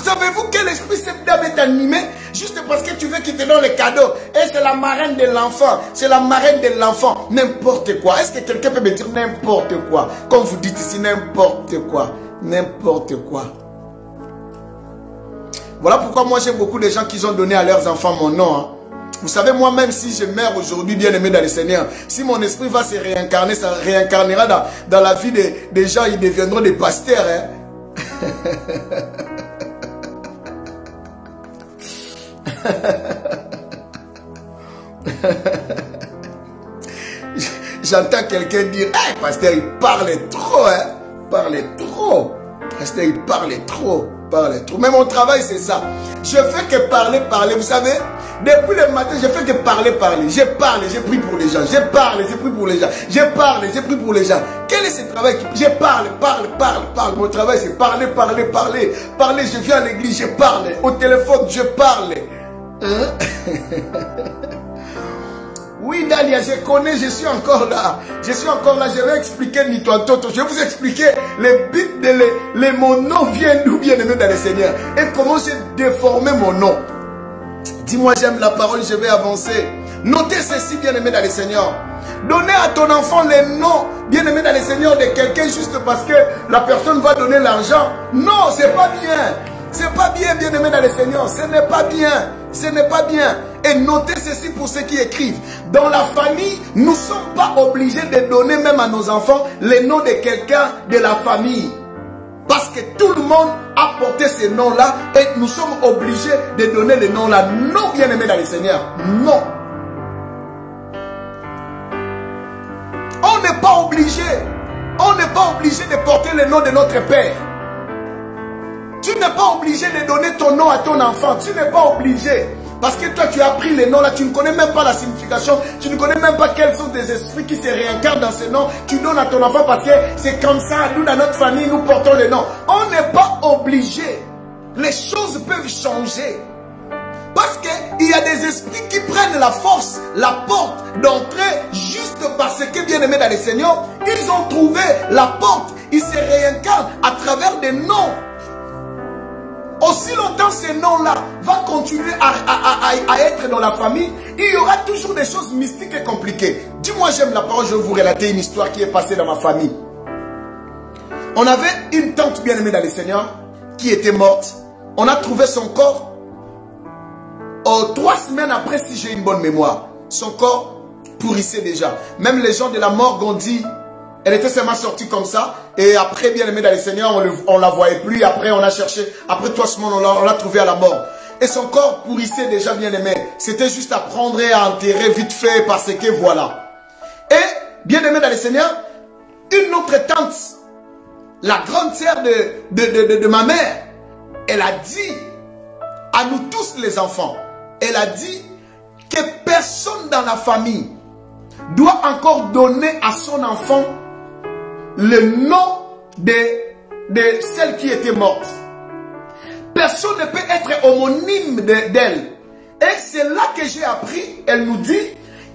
Savez-vous quel esprit cette dame est animée? Juste parce que tu veux qu'il te donne les cadeaux. Et c'est la marraine de l'enfant. C'est la marraine de l'enfant. N'importe quoi. Est-ce que quelqu'un peut me dire n'importe quoi? Comme vous dites ici, n'importe quoi. N'importe quoi. Voilà pourquoi moi j'ai beaucoup de gens qui ont donné à leurs enfants mon nom. Hein. Vous savez, moi-même, si je meurs aujourd'hui, bien aimé dans le Seigneur, si mon esprit va se réincarner, ça réincarnera dans la vie des gens, ils deviendront des pasteurs. Hein. J'entends quelqu'un dire, hey, pasteur, il parle trop, hein. parlait trop. Pasteur, il parlait trop. Mais mon travail, c'est ça. Je fais que parler. Vous savez, depuis le matin, je fais que parler. Je parle, j'ai pris pour les gens. Je parle, j'ai pris pour les gens. Je parle, j'ai pris pour les gens. Quel est ce travail? Je parle. Mon travail, c'est parler. Parler, je viens à l'église, je parle. Au téléphone, je parle. Hein? Oui, Dalia, je connais, je suis encore là. Je vais expliquer Nitoantoto. Je vais vous expliquer les buts de mon nom vient d'où, bien-aimé dans le Seigneur. Et comment j'ai déformé mon nom. Dis-moi, j'aime la parole, je vais avancer. Notez ceci, bien-aimé dans le Seigneur. Donnez à ton enfant les noms, bien-aimé dans le Seigneur, de quelqu'un juste parce que la personne va donner l'argent. Non, c'est pas bien. C'est pas bien, bien-aimé dans le Seigneur. Ce n'est pas bien. Ce n'est pas bien. Et notez ceci pour ceux qui écrivent. Dans la famille, nous ne sommes pas obligés de donner même à nos enfants les noms de quelqu'un de la famille. Parce que tout le monde a porté ces noms-là et nous sommes obligés de donner les noms-là. Non, bien-aimé dans le Seigneur. Non. On n'est pas obligé. On n'est pas obligé de porter le nom de notre Père. Tu n'es pas obligé de donner ton nom à ton enfant. Tu n'es pas obligé. Parce que toi, tu as pris les noms là. Tu ne connais même pas la signification. Tu ne connais même pas quels sont des esprits qui se réincarnent dans ces noms. Tu donnes à ton enfant parce que c'est comme ça. Nous, dans notre famille, nous portons les noms. On n'est pas obligé. Les choses peuvent changer. Parce qu'il y a des esprits qui prennent la force, la porte d'entrée juste parce que, bien aimé dans le Seigneur, ils ont trouvé la porte. Ils se réincarnent à travers des noms. Aussi longtemps ces noms-là vont continuer à être dans la famille, il y aura toujours des choses mystiques et compliquées. Dis-moi, j'aime la parole, je vais vous relater une histoire qui est passée dans ma famille. On avait une tante bien-aimée dans le Seigneur qui était morte. On a trouvé son corps 3 semaines après, si j'ai une bonne mémoire. Son corps pourrissait déjà. Même les gens de la morgue ont dit... Elle était seulement sortie comme ça. Et après, bien aimé dans le Seigneur, on ne la voyait plus. Après, on a cherché. Après 3 semaines, on l'a trouvé à la mort. Et son corps pourrissait déjà, bien aimé. C'était juste à prendre et à enterrer vite fait parce que voilà. Et, bien aimé dans le Seigneur, une autre tante, la grande sœur de ma mère, elle a dit à nous tous les enfants, elle a dit que personne dans la famille doit encore donner à son enfant le nom de celle qui était morte. Personne ne peut être homonyme d'elle. Et c'est là que j'ai appris, elle nous dit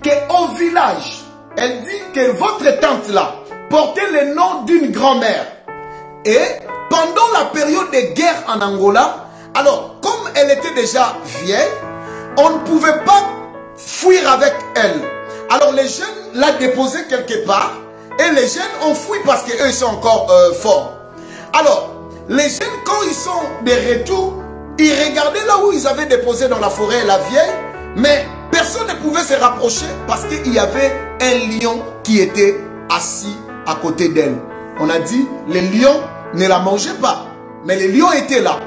qu'au village, elle dit que votre tante là portait le nom d'une grand-mère. Et pendant la période de guerre en Angola, alors comme elle était déjà vieille, on ne pouvait pas fuir avec elle. Alors les jeunes l'ont déposée quelque part. Et les jeunes ont fui parce qu'eux ils sont encore forts. Alors, les jeunes quand ils sont de retour, ils regardaient là où ils avaient déposé dans la forêt la vieille. Mais personne ne pouvait se rapprocher parce qu'il y avait un lion qui était assis à côté d'elle. On a dit, les lions ne la mangeaient pas. Mais les lions étaient là.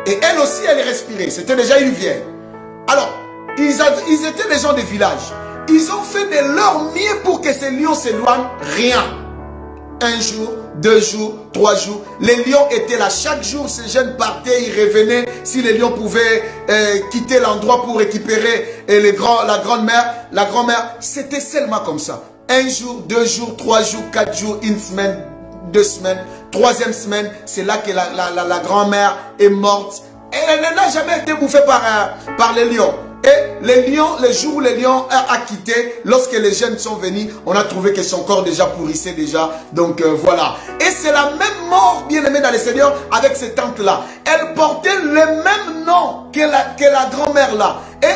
Et elle aussi, elle respirait. C'était déjà une vieille. Alors, ils étaient des gens des villages. Ils ont fait de leur mieux pour que ces lions s'éloignent. Rien. 1 jour, 2 jours, 3 jours. Les lions étaient là. Chaque jour, ces jeunes partaient, ils revenaient. Si les lions pouvaient quitter l'endroit pour récupérer la grand-mère, c'était seulement comme ça. 1 jour, 2 jours, 3 jours, 4 jours, 1 semaine, 2 semaines. 3e semaine, c'est là que la grand-mère est morte. Et elle n'a jamais été bouffée par les lions. Et les lions, le jour où les lions a quitté, lorsque les jeunes sont venus, on a trouvé que son corps déjà pourrissait déjà. Donc voilà. Et c'est la même mort, bien aimée dans le Seigneur, avec cette tante-là. Elle portait le même nom que la grand-mère là. Et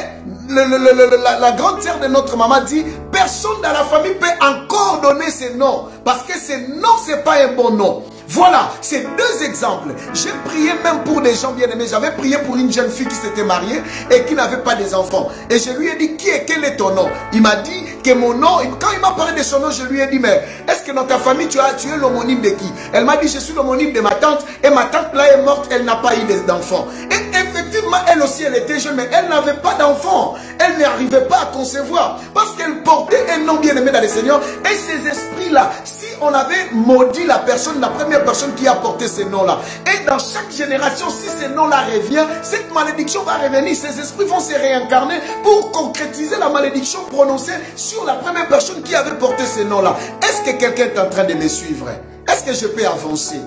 la grande sœur de notre maman dit, personne dans la famille peut encore donner ces noms. Parce que ces noms, ce n'est pas un bon nom. Voilà, c'est 2 exemples. J'ai prié même pour des gens bien aimés. J'avais prié pour une jeune fille qui s'était mariée et qui n'avait pas des enfants. Et je lui ai dit, quel est ton nom? Il m'a dit que mon nom, quand il m'a parlé de son nom, je lui ai dit, mais est-ce que dans ta famille, tu es l'homonyme de qui? Elle m'a dit, je suis l'homonyme de ma tante. Et ma tante là est morte, elle n'a pas eu d'enfants. Et effectivement, elle aussi, elle était jeune, mais elle n'avait pas d'enfants. Elle n'arrivait pas à concevoir. Parce qu'elle portait un nom bien aimé dans le Seigneur. Et ces esprits-là, si on avait maudit la personne, la première personne qui a porté ces noms-là. Et dans chaque génération, si ces noms-là reviennent, cette malédiction va revenir. Ces esprits vont se réincarner pour concrétiser la malédiction prononcée sur la première personne qui avait porté ces noms-là. Est-ce que quelqu'un est en train de me suivre? Est-ce que je peux avancer?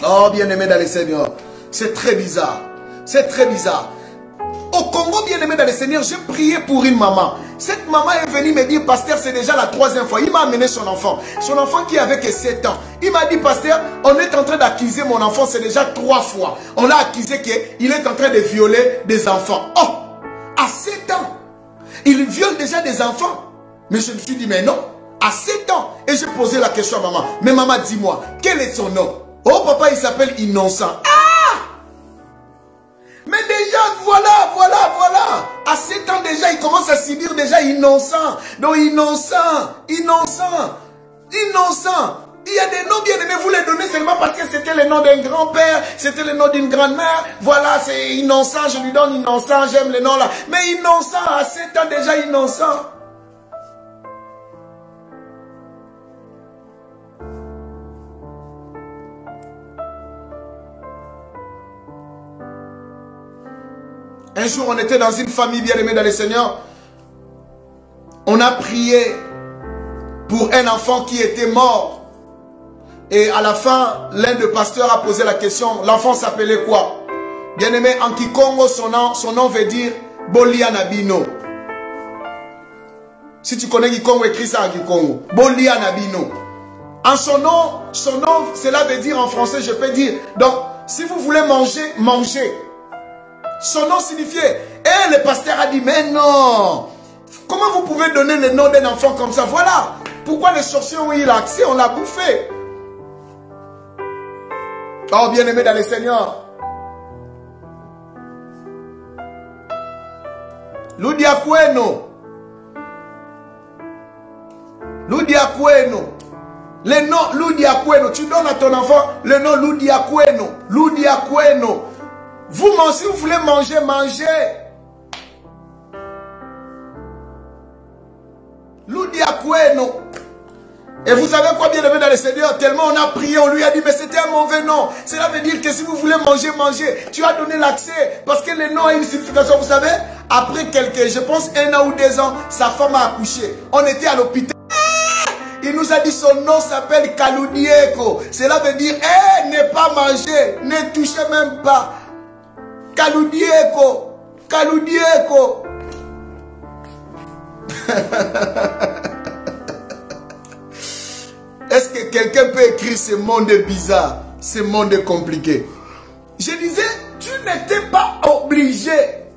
Oh, bien-aimé dans le Seigneur, c'est très bizarre. C'est très bizarre. Au Congo, bien-aimé dans le Seigneur, j'ai prié pour une maman. Cette maman est venue me dire, pasteur, c'est déjà la 3e fois. Il m'a amené son enfant. Son enfant qui avait que 7 ans. Il m'a dit, pasteur, on est en train d'accuser mon enfant, c'est déjà 3 fois. On l'a accusé qu'il est en train de violer des enfants. Oh, à 7 ans, il viole déjà des enfants. Mais je me suis dit, mais non, à 7 ans. Et j'ai posé la question à maman. Mais maman, dis-moi, quel est son nom? Oh, papa, il s'appelle Innocent. Mais déjà, voilà. À 7 ans déjà, il commence à subir déjà innocent. Donc innocent. Il y a des noms bien aimés, vous les donnez seulement parce que c'était le nom d'un grand-père, c'était le nom d'une grand-mère. Voilà, c'est innocent, je lui donne innocent, j'aime les noms là. Mais innocent, à 7 ans déjà innocent. Un jour, on était dans une famille bien-aimée dans le Seigneur. On a prié pour un enfant qui était mort. Et à la fin, l'un des pasteurs a posé la question, l'enfant s'appelait quoi? Bien-aimé, en Kikongo, son nom veut dire Bolia Nabino. Si tu connais Kikongo, écris ça en Kikongo. Bolia Nabino. En son nom, cela veut dire en français, je peux dire. Donc, si vous voulez manger, mangez. Son nom signifiait. Et le pasteur a dit, mais non. Comment vous pouvez donner le nom d'un enfant comme ça? Voilà. Pourquoi les sorciers ont eu l'accès? On l'a bouffé. Oh, bien-aimé dans le Seigneur. Ludiakweno. Le nom Ludiakweno. Tu donnes à ton enfant le nom Ludiakweno. Vous, si vous voulez manger, mangez. Ludiakweno. Et vous savez quoi, bien aimé dans le Seigneur? Tellement on a prié, on lui a dit, mais c'était un mauvais nom. Cela veut dire que si vous voulez manger, mangez. Tu as donné l'accès. Parce que le nom a une signification, vous savez. Après je pense 1 an ou 2 ans, sa femme a accouché. On était à l'hôpital. Il nous a dit son nom s'appelle Kaludieko. Cela veut dire, ne pas manger, ne touchez même pas. Kaludieko. Est-ce que quelqu'un peut écrire ce monde bizarre, ce monde compliqué? Je disais, tu n'étais pas obligé.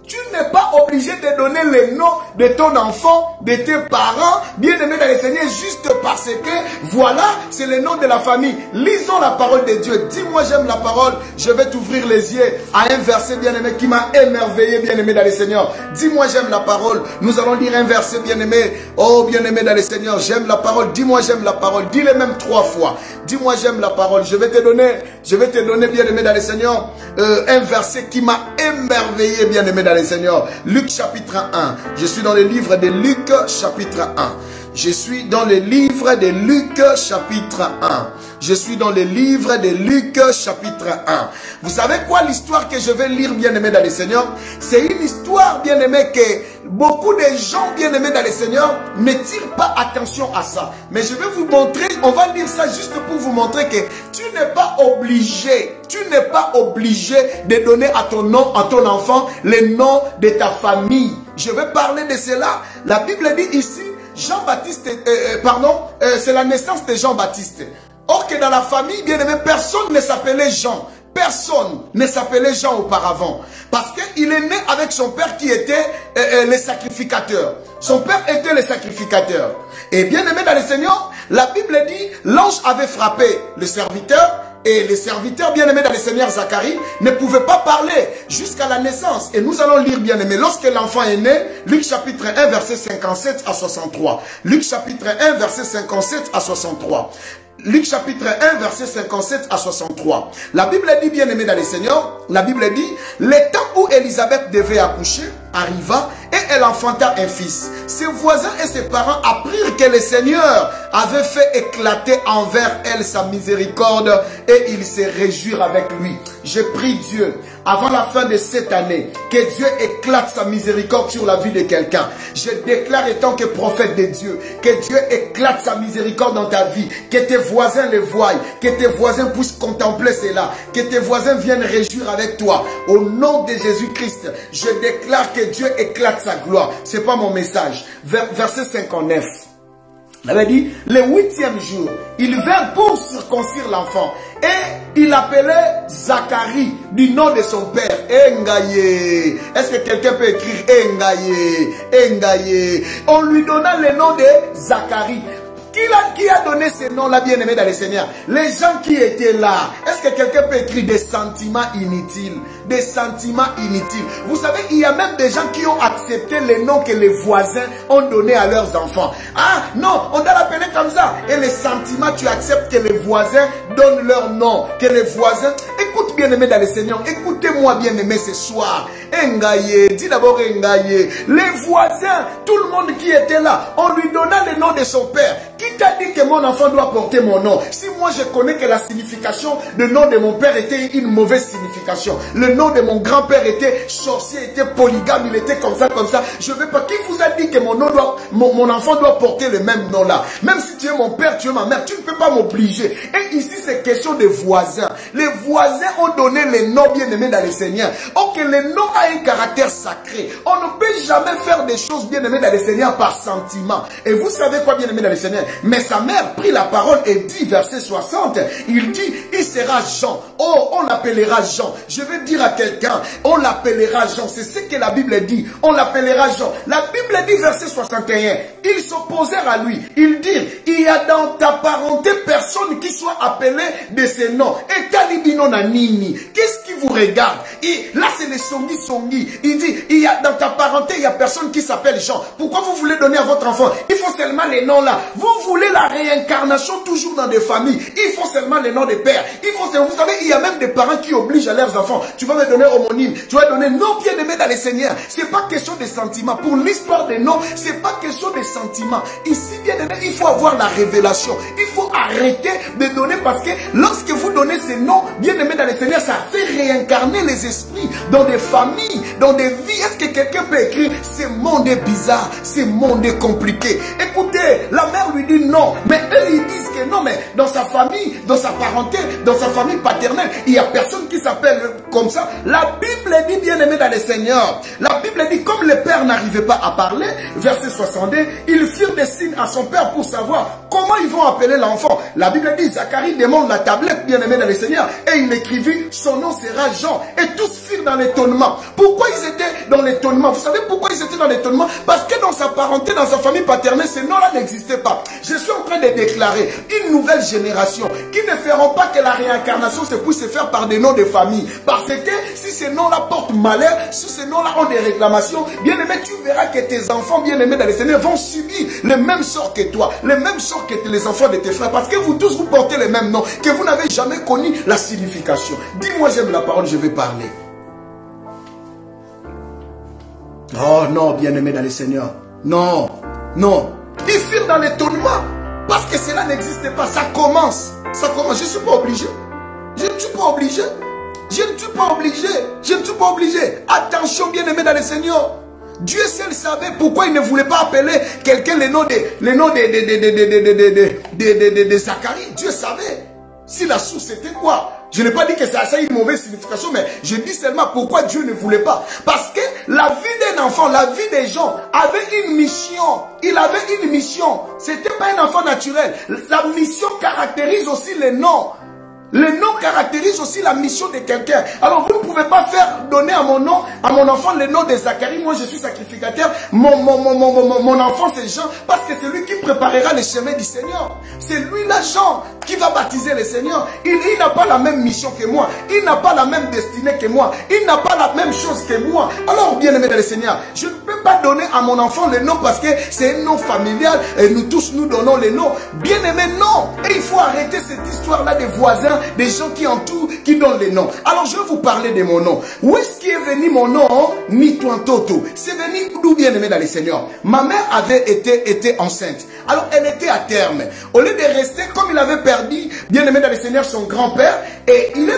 Tu n'es pas obligé de donner le nom de ton enfant, de tes parents, bien aimés dans le Seigneur, juste parce que, voilà, c'est le nom de la famille. Lisons la parole de Dieu. Dis-moi, j'aime la parole. Je vais t'ouvrir les yeux à un verset, bien aimé, qui m'a émerveillé, bien aimé dans le Seigneur. Dis-moi, j'aime la parole. Nous allons lire un verset, bien aimé. Oh, bien aimé dans le Seigneur, j'aime la parole. Dis-moi, j'aime la parole. Dis-le même 3 fois. Dis-moi, j'aime la parole. Je vais te donner, bien aimé dans le Seigneur, un verset qui m'a émerveillé, bien aimé dans le Seigneur. Luc chapitre 1. Je suis dans le livre de Luc chapitre 1. Je suis dans le livre de Luc chapitre 1. Je suis dans le livre de Luc chapitre 1. Vous savez quoi l'histoire que je vais lire, bien-aimé dans le Seigneur? C'est une histoire, bien-aimé, que beaucoup de gens, bien-aimés dans le Seigneur, ne tirent pas attention à ça. Mais je vais vous montrer, on va lire ça juste pour vous montrer que tu n'es pas obligé de donner à ton nom, à ton enfant, le nom de ta famille. Je vais parler de cela. La Bible dit ici, Jean-Baptiste, c'est la naissance de Jean-Baptiste. Or que dans la famille, bien aimé, personne ne s'appelait Jean. Personne ne s'appelait Jean auparavant. Parce qu'il est né avec son père qui était le sacrificateur. Son père était le sacrificateur. Et bien aimé dans le Seigneur, la Bible dit, l'ange avait frappé le serviteur. Et les serviteurs, bien-aimés dans le Seigneur, Zacharie, ne pouvaient pas parler jusqu'à la naissance. Et nous allons lire, bien-aimés, lorsque l'enfant est né, Luc chapitre 1, verset 57 à 63. Luc chapitre 1, verset 57 à 63. Luc chapitre 1, verset 57 à 63. La Bible dit, bien-aimé dans le Seigneur, la Bible dit, le temps où Élisabeth devait accoucher arriva et elle enfanta un fils. Ses voisins et ses parents apprirent que le Seigneur avait fait éclater envers elle sa miséricorde et il s'est réjoui avec lui. Je prie Dieu, avant la fin de cette année, que Dieu éclate sa miséricorde sur la vie de quelqu'un. Je déclare étant que prophète de Dieu, que Dieu éclate sa miséricorde dans ta vie, que tes voisins le voient, que tes voisins puissent contempler cela, que tes voisins viennent réjouir avec toi. Au nom de Jésus-Christ, je déclare que Dieu éclate sa gloire. C'est pas mon message. Verset 59. Il avait dit, le 8e jour, il vint pour circoncire l'enfant. Et il appelait Zacharie du nom de son père. Engaye. Est-ce que quelqu'un peut écrire Engaye? Engaye. On lui donna le nom de Zacharie. Qui a donné ce nom-là, bien-aimé dans le Seigneur? Les gens qui étaient là. Est-ce que quelqu'un peut écrire des sentiments inutiles? Des sentiments inutiles. Vous savez, il y a même des gens qui ont accepté les noms que les voisins ont donnés à leurs enfants. Ah non, on doit l'appeler comme ça. Et les sentiments, tu acceptes que les voisins donnent leur nom. Que les voisins... Écoute, bien-aimé dans le Seigneur. Écoutez-moi, bien-aimé, ce soir. Engaye, dis d'abord Engaye. Les voisins, tout le monde qui était là, on lui donna le nom de son père. Qui t'a dit que mon enfant doit porter mon nom? Si moi je connais que la signification du nom de mon père était une mauvaise signification, le nom de mon grand-père était sorcier, était polygame, il était comme ça, je ne veux pas. Qui vous a dit que mon enfant doit porter le même nom là? Même si tu es mon père, tu es ma mère, tu ne peux pas m'obliger. Et ici c'est question de voisins. Les voisins ont donné les noms bien-aimés dans le Seigneur. Ok, le nom a un caractère sacré. On ne peut jamais faire des choses bien-aimées dans le Seigneur par sentiment. Et vous savez quoi, bien-aimé dans le Seigneur? Mais sa mère prit la parole et dit, verset 60, il dit, il sera Jean. Oh, on l'appellera Jean. Je vais dire à quelqu'un, on l'appellera Jean. C'est ce que la Bible dit. On l'appellera Jean. La Bible dit, verset 61, ils s'opposèrent à lui. Ils dirent, il y a dans ta parenté personne qui soit appelé de ce nom. Et Talibino Nanini, qu'est-ce qui vous regarde? Et là, c'est les songi. Il dit, il y a dans ta parenté, il y a personne qui s'appelle Jean. Pourquoi vous voulez donner à votre enfant? Il faut seulement les noms là. Vous voulez la réincarnation toujours dans des familles. Il faut seulement les noms des pères. Vous savez, il y a même des parents qui obligent à leurs enfants. Tu vas me donner homonyme. Tu vas donner nom bien-aimé dans les Seigneurs. C'est pas question de sentiments. Pour l'histoire des noms, c'est pas question de sentiments. Ici, bien-aimé, il faut avoir la révélation. Il faut arrêter de donner parce que lorsque vous donnez ces noms, bien-aimé dans les Seigneurs, ça fait réincarner les esprits dans des familles, dans des vies. Est-ce que quelqu'un peut écrire, ce monde est bizarre, ce monde est compliqué? Écoutez, la mère lui dit non, mais eux ils disent que non, mais dans sa famille, dans sa parenté, dans sa famille paternelle, il n'y a personne qui s'appelle comme ça. La Bible dit, bien-aimé dans le Seigneur, la Bible dit, comme le père n'arrivait pas à parler, verset 62, ils firent des signes à son père pour savoir comment ils vont appeler l'enfant. La Bible dit, Zacharie demande la tablette, bien-aimé dans le Seigneur, et il écrivit, son nom sera Jean, et tous firent dans l'étonnement. Pourquoi ils étaient dans l'étonnement? Vous savez pourquoi ils étaient dans l'étonnement? Parce que dans sa parenté, dans sa famille paternelle, ces noms-là n'existaient pas. Je suis en train de déclarer une nouvelle génération qui ne feront pas que la réincarnation se puisse se faire par des noms de famille. Parce que si ces noms-là portent malheur, si ces noms-là ont des réclamations, bien aimé, tu verras que tes enfants bien-aimés dans les Seigneur vont subir le même sort que toi, le même sort que les enfants de tes frères. Parce que vous tous, vous portez les mêmes noms, que vous n'avez jamais connu la signification. Dis-moi, j'aime la parole, je vais parler. Oh non, bien-aimé dans les Seigneur. Non, non. Ils firent dans l'étonnement. Parce que cela n'existait pas. Ça commence. Ça commence. Je ne suis pas obligé. Je ne suis pas obligé. Je ne suis pas obligé. Je ne suis pas obligé. Attention, bien-aimé dans le Seigneur. Dieu seul savait pourquoi il ne voulait pas appeler quelqu'un le nom de Zacharie. Dieu savait. Si la source c'était quoi? Je n'ai pas dit que ça a une mauvaise signification, mais je dis seulement pourquoi Dieu ne voulait pas. Parce que la vie d'un enfant, la vie des gens avait une mission. Il avait une mission. Ce n'était pas un enfant naturel. La mission caractérise aussi les noms. Le nom caractérise aussi la mission de quelqu'un. Alors vous ne pouvez pas faire donner à mon nom, à mon enfant le nom de Zacharie. Moi je suis sacrificateur. Mon enfant c'est Jean. Parce que c'est lui qui préparera le chemin du Seigneur. C'est lui là Jean qui va baptiser le Seigneur. Il n'a pas la même mission que moi. Il n'a pas la même destinée que moi. Il n'a pas la même chose que moi. Alors bien aimé dans le Seigneur, je ne peux pas donner à mon enfant le nom parce que c'est un nom familial. Et nous tous nous donnons les noms. Bien aimé non. Et il faut arrêter cette histoire là des voisins. gens qui entourent, qui donnent les noms. Alors je vais vous parler de mon nom. Où est-ce qui est venu mon nom? Nitwantoto. C'est venu d'où, bien aimé dans les seigneurs? Ma mère avait été enceinte. Alors elle était à terme. Au lieu de rester comme il avait perdu, bien aimé dans les seigneurs, son grand-père, et elle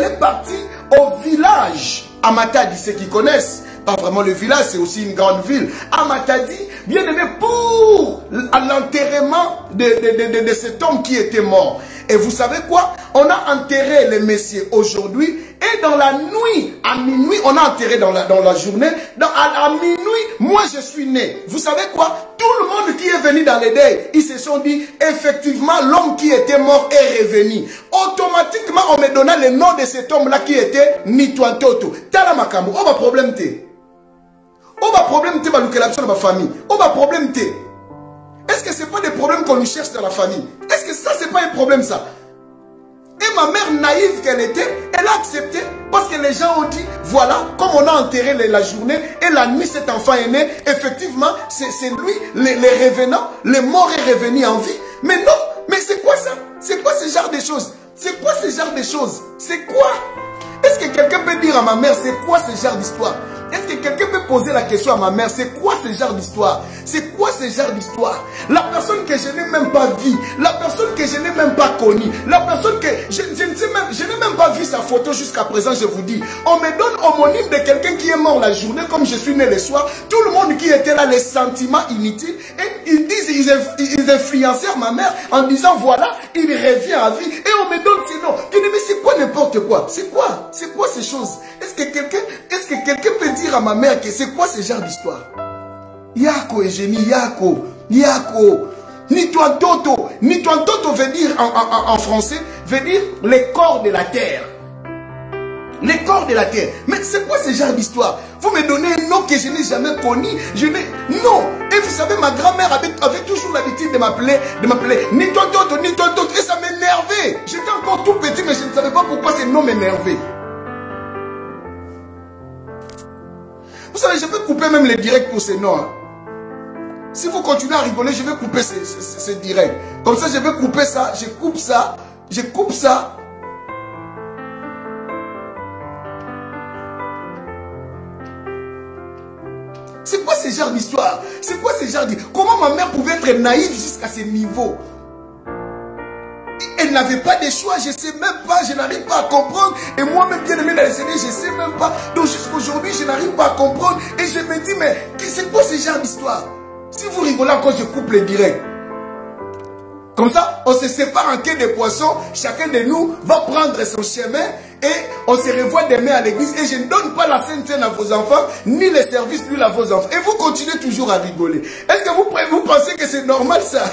est partie au village à Matadi, ceux qui connaissent. Pas vraiment le village, c'est aussi une grande ville. À Matadi, bien aimé, pour l'enterrement de cet homme qui était mort. Et vous savez quoi? On a enterré le messieurs aujourd'hui. Et dans la nuit, à minuit, on a enterré dans la journée. À minuit, moi je suis né. Vous savez quoi? Tout le monde qui est venu dans les deuils, ils se sont dit, effectivement, l'homme qui était mort est revenu. Automatiquement, on me donna le nom de cet homme-là qui était Nitwantoto. Tala makambo, on va problème te. On va problème te, dans ma famille. On va problème te. Est-ce que ce n'est pas des problèmes qu'on nous cherche dans la famille? Est-ce que ça, ce n'est pas un problème, ça? Et ma mère, naïve qu'elle était, elle a accepté parce que les gens ont dit, voilà, comme on a enterré la journée et la nuit, cet enfant est né, effectivement, c'est lui, les revenants, le mort est revenu en vie. Mais non, mais c'est quoi ça? C'est quoi ce genre de choses? C'est quoi ce genre de choses? C'est quoi? Est-ce que quelqu'un peut dire à ma mère, c'est quoi ce genre d'histoire? Est-ce que quelqu'un peut poser la question à ma mère, c'est quoi ce genre d'histoire? C'est quoi ce genre d'histoire? La personne que je n'ai même pas vue, la personne que je n'ai même pas connue, la personne que je n'ai même pas vu sa photo jusqu'à présent, je vous dis. On me donne homonyme de quelqu'un qui est mort la journée, comme je suis né le soir. Tout le monde qui était là, les sentiments inutiles, et ils disent, ils influencèrent ma mère en disant, voilà, il revient à vie, et on me donne ces noms. Je dis, mais c'est quoi n'importe quoi? C'est quoi? C'est quoi ces choses? Est-ce que quelqu'un peut dire à ma mère que c'est quoi ce genre d'histoire? Yako Eugénie, Yako. Nitwantoto. Nitwantoto veut dire en français, veut dire les corps de la terre. Les corps de la terre. Mais c'est quoi ce genre d'histoire? Vous me donnez un nom que je n'ai jamais connu. Non. Et vous savez, ma grand-mère avait toujours l'habitude de m'appeler Nitwantoto. Et ça m'énervait. J'étais encore tout petit, mais je ne savais pas pourquoi ce nom m'énervait. Vous savez, je vais couper même les directs pour ces noms. Hein. Si vous continuez à rigoler, je vais couper ces directs. Comme ça, je vais couper ça, je coupe ça. C'est quoi ce genre d'histoire? C'est quoi ce genre d'histoire? Comment ma mère pouvait être naïve jusqu'à ce niveau? Elle n'avait pas de choix, je ne sais même pas, je n'arrive pas à comprendre. Et moi-même, bien aimé dans les Seigneurs, je ne sais même pas. Donc jusqu'aujourd'hui, je n'arrive pas à comprendre. Et je me dis, mais c'est quoi ce genre d'histoire? Si vous rigolez encore, je coupe les directs. Comme ça, on se sépare en quai de poissons. Chacun de nous va prendre son chemin. Et on se revoit demain à l'église. Et je ne donne pas la Sainte Seine à vos enfants, ni les services, ni à vos enfants. Et vous continuez toujours à rigoler. Est-ce que vous pensez que c'est normal ça?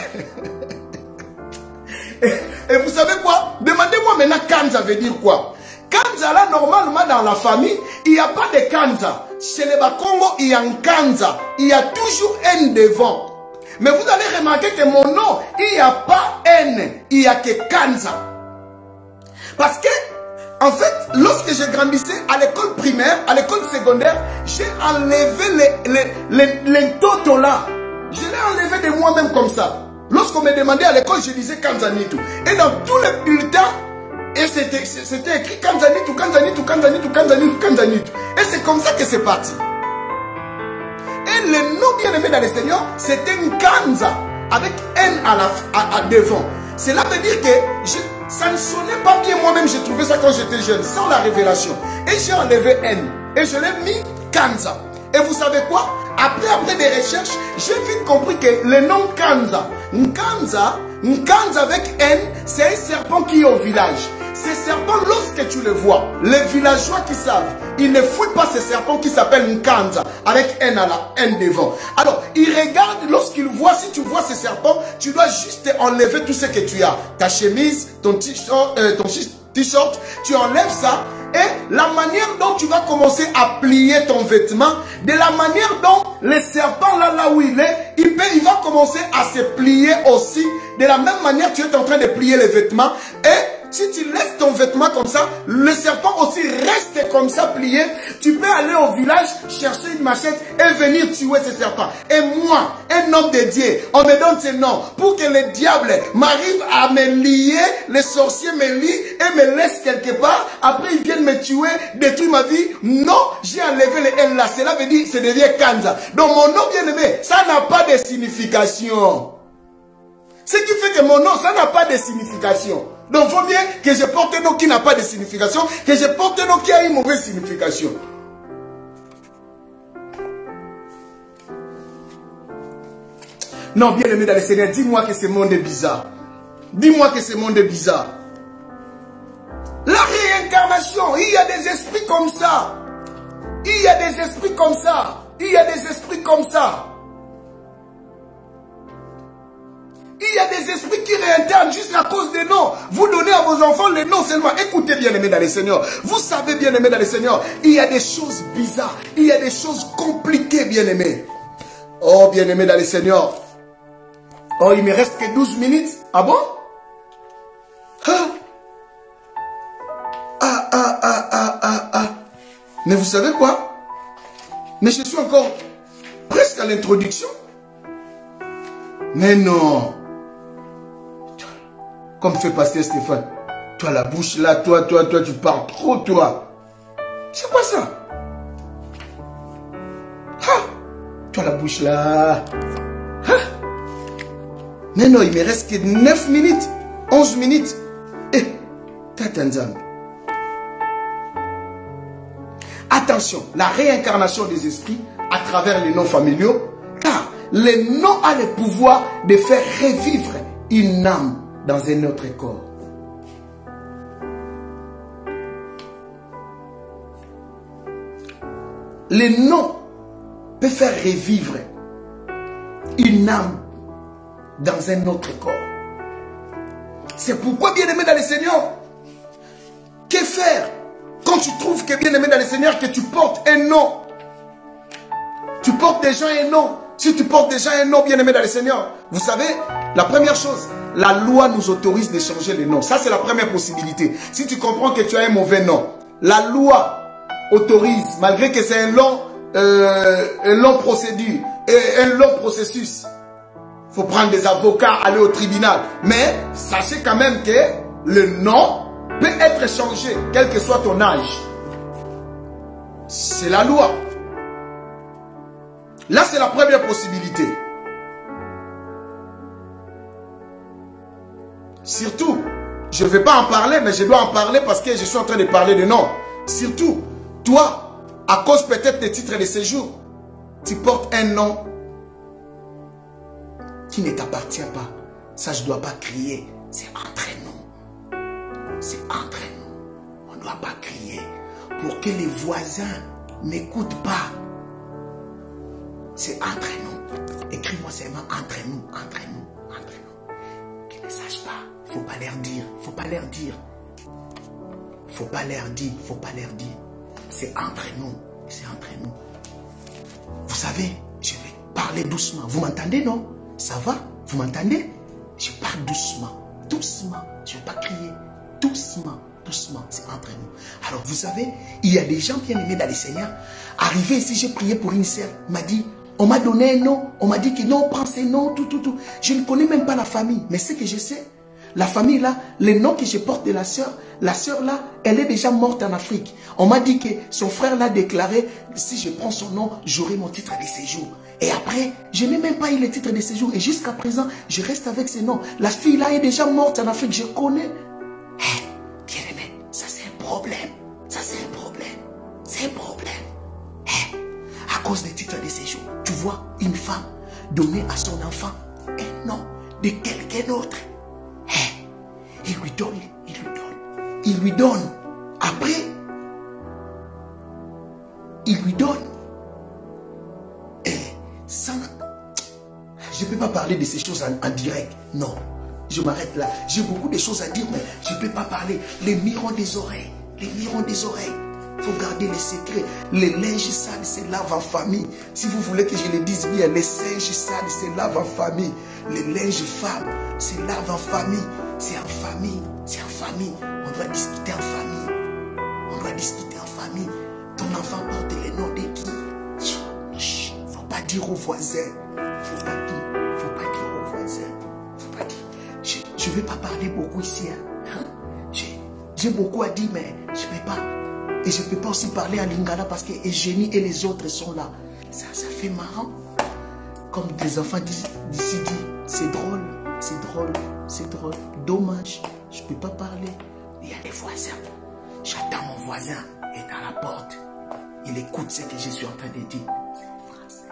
Et vous savez quoi? Demandez-moi maintenant, Kanza veut dire quoi? Kanza là, normalement dans la famille, il n'y a pas de Kanza. Chez les Bakongo, il y a un Kanza. Il y a toujours N devant. Mais vous allez remarquer que mon nom, il n'y a pas N. Il n'y a que Kanza. Parce que, en fait, lorsque je grandissais à l'école primaire, à l'école secondaire, j'ai enlevé les toto là. Je l'ai enlevé de moi-même comme ça. Lorsqu'on me demandait à l'école, je disais Kanzanitu. Et dans tous les bulletins, et c'était écrit Kanzanitu. Et c'est comme ça que c'est parti. Et le nom bien aimé dans les Seigneurs, c'était une Kanza, avec N à devant. Cela veut dire que ça ne sonnait pas bien moi-même, j'ai trouvé ça quand j'étais jeune, sans la révélation. Et j'ai enlevé N. Et je l'ai mis Kanza. Et vous savez quoi? Après des recherches, j'ai vite compris que le nom Kanza, Nkanza avec N, c'est un serpent qui est au village. Ces serpents, lorsque tu le vois, les villageois qui savent, ils ne fouillent pas ces serpents qui s'appellent Nkanza, avec N à la N devant. Alors, ils regardent, lorsqu'ils voient, si tu vois ces serpents, tu dois juste enlever tout ce que tu as. Ta chemise, ton t-shirt, tu enlèves ça. Et la manière dont tu vas commencer à plier ton vêtement, de la manière dont le serpent là où il est, il va commencer à se plier aussi. De la même manière, tu es en train de plier les vêtements. Et Si tu laisses ton vêtement comme ça, le serpent aussi reste comme ça plié. Tu peux aller au village, chercher une machette et venir tuer ce serpent. Et moi, un homme de Dieu, on me donne ce nom pour que le diable m'arrive à me lier, les sorciers me lient et me laissent quelque part. Après, ils viennent me tuer, détruire ma vie. Non, j'ai enlevé le L là. Cela veut dire que ça devient Kanza. Donc mon nom bien-aimé, ça n'a pas de signification. Ce qui fait que mon nom, ça n'a pas de signification. Donc, il faut bien que je porte un nom qui n'a pas de signification, que je porte un nom qui a une mauvaise signification. Non, bien aimé dans le Seigneur, dis-moi que ce monde est bizarre. Dis-moi que ce monde est bizarre. La réincarnation, il y a des esprits comme ça. Il y a des esprits comme ça. Il y a des esprits comme ça. Il y a des esprits qui réinternent juste à cause des noms. Vous donnez à vos enfants les noms seulement. Écoutez, bien-aimés dans le Seigneur. Vous savez, bien-aimés dans le Seigneur, il y a des choses bizarres. Il y a des choses compliquées, bien-aimés. Oh, bien-aimés dans le Seigneur. Oh, il me reste que 12 minutes. Ah bon? Mais vous savez quoi? Mais je suis encore presque à l'introduction. Mais non. Comme fait pasteur Stéphane. Toi, la bouche là, toi, tu parles trop, toi. C'est quoi ça? Toi, la bouche là. Mais non, il me reste que 9 minutes, 11 minutes. Tatanzam. Attention, la réincarnation des esprits à travers les noms familiaux, car les noms ont le pouvoir de faire revivre une âme dans un autre corps. Les noms peuvent faire revivre une âme dans un autre corps. C'est pourquoi, bien-aimé dans le Seigneur, que faire quand tu trouves que, bien-aimé dans le Seigneur, que tu portes un nom? Tu portes déjà un nom. Si tu portes déjà un nom, bien-aimé dans le Seigneur, vous savez, la première chose, la loi nous autorise de changer les noms. Ça, c'est la première possibilité. Si tu comprends que tu as un mauvais nom, la loi autorise, malgré que c'est un long procédure et un long processus. Il faut prendre des avocats, aller au tribunal. Mais sachez quand même que le nom peut être changé, quel que soit ton âge. C'est la loi. Là, c'est la première possibilité. Surtout, je ne vais pas en parler, mais je dois en parler parce que je suis en train de parler de nom. Surtout, toi, à cause peut-être des titres de séjour, tu portes un nom qui ne t'appartient pas. Ça, je ne dois pas crier. C'est entre nous. C'est entre nous. On ne doit pas crier pour que les voisins n'écoutent pas. C'est entre nous. Écris-moi seulement entre nous, entre nous, entre nous. Qu'ils ne sachent pas. Il ne faut pas leur dire. Il ne faut pas leur dire. Il ne faut pas leur dire. Il ne faut pas leur dire. C'est entre nous. C'est entre nous. Vous savez, je vais parler doucement. Vous m'entendez, non? Ça va? Vous m'entendez? Je parle doucement. Doucement. Je ne vais pas crier. Doucement. Doucement. C'est entre nous. Alors, vous savez, il y a des gens bien aimés dans le Seigneur. Arrivé ici, j'ai prié pour une sœur. M'a dit, on m'a donné un nom. On m'a dit que non, prends ces noms, tout. Je ne connais même pas la famille. Mais ce que je sais, la famille là, le nom que je porte de la sœur là, elle est déjà morte en Afrique. On m'a dit que son frère l'a déclaré, si je prends son nom, j'aurai mon titre de séjour. Et après, je n'ai même pas eu le titre de séjour. Et jusqu'à présent, je reste avec ce nom. La fille là est déjà morte en Afrique, je connais. Bien aimé, ça c'est un problème. Ça c'est un problème. C'est un problème. À cause des titres de séjour, tu vois une femme donner à son enfant un nom de quelqu'un d'autre. Il lui donne, il lui donne, il lui donne. Après, il lui donne. Et sans... Je ne peux pas parler de ces choses en direct. Non, je m'arrête là. J'ai beaucoup de choses à dire, mais je ne peux pas parler. Les mirons des oreilles. Les mirons des oreilles. Il faut garder les secrets. Les linges sales se lavent en famille. Si vous voulez que je le dise bien, les singes sales se lavent en famille. Les linges femmes se lavent en famille. C'est en famille. C'est en famille. On doit discuter en famille. On doit discuter en famille. Ton enfant porte les noms de qui? Faut pas dire aux voisins. Faut pas dire aux voisins. Faut pas dire. Je ne vais pas parler beaucoup ici. Hein? J'ai beaucoup à dire, mais je ne peux pas. Et je ne peux pas aussi parler à Lingala parce que Eugénie et les autres sont là. Ça fait marrant. Comme des enfants d'ici disent, c'est drôle, c'est drôle, c'est drôle. Dommage, je ne peux pas parler. Il y a des voisins. J'attends mon voisin, il est à la porte. Il écoute ce que je suis en train de dire. C'est en français.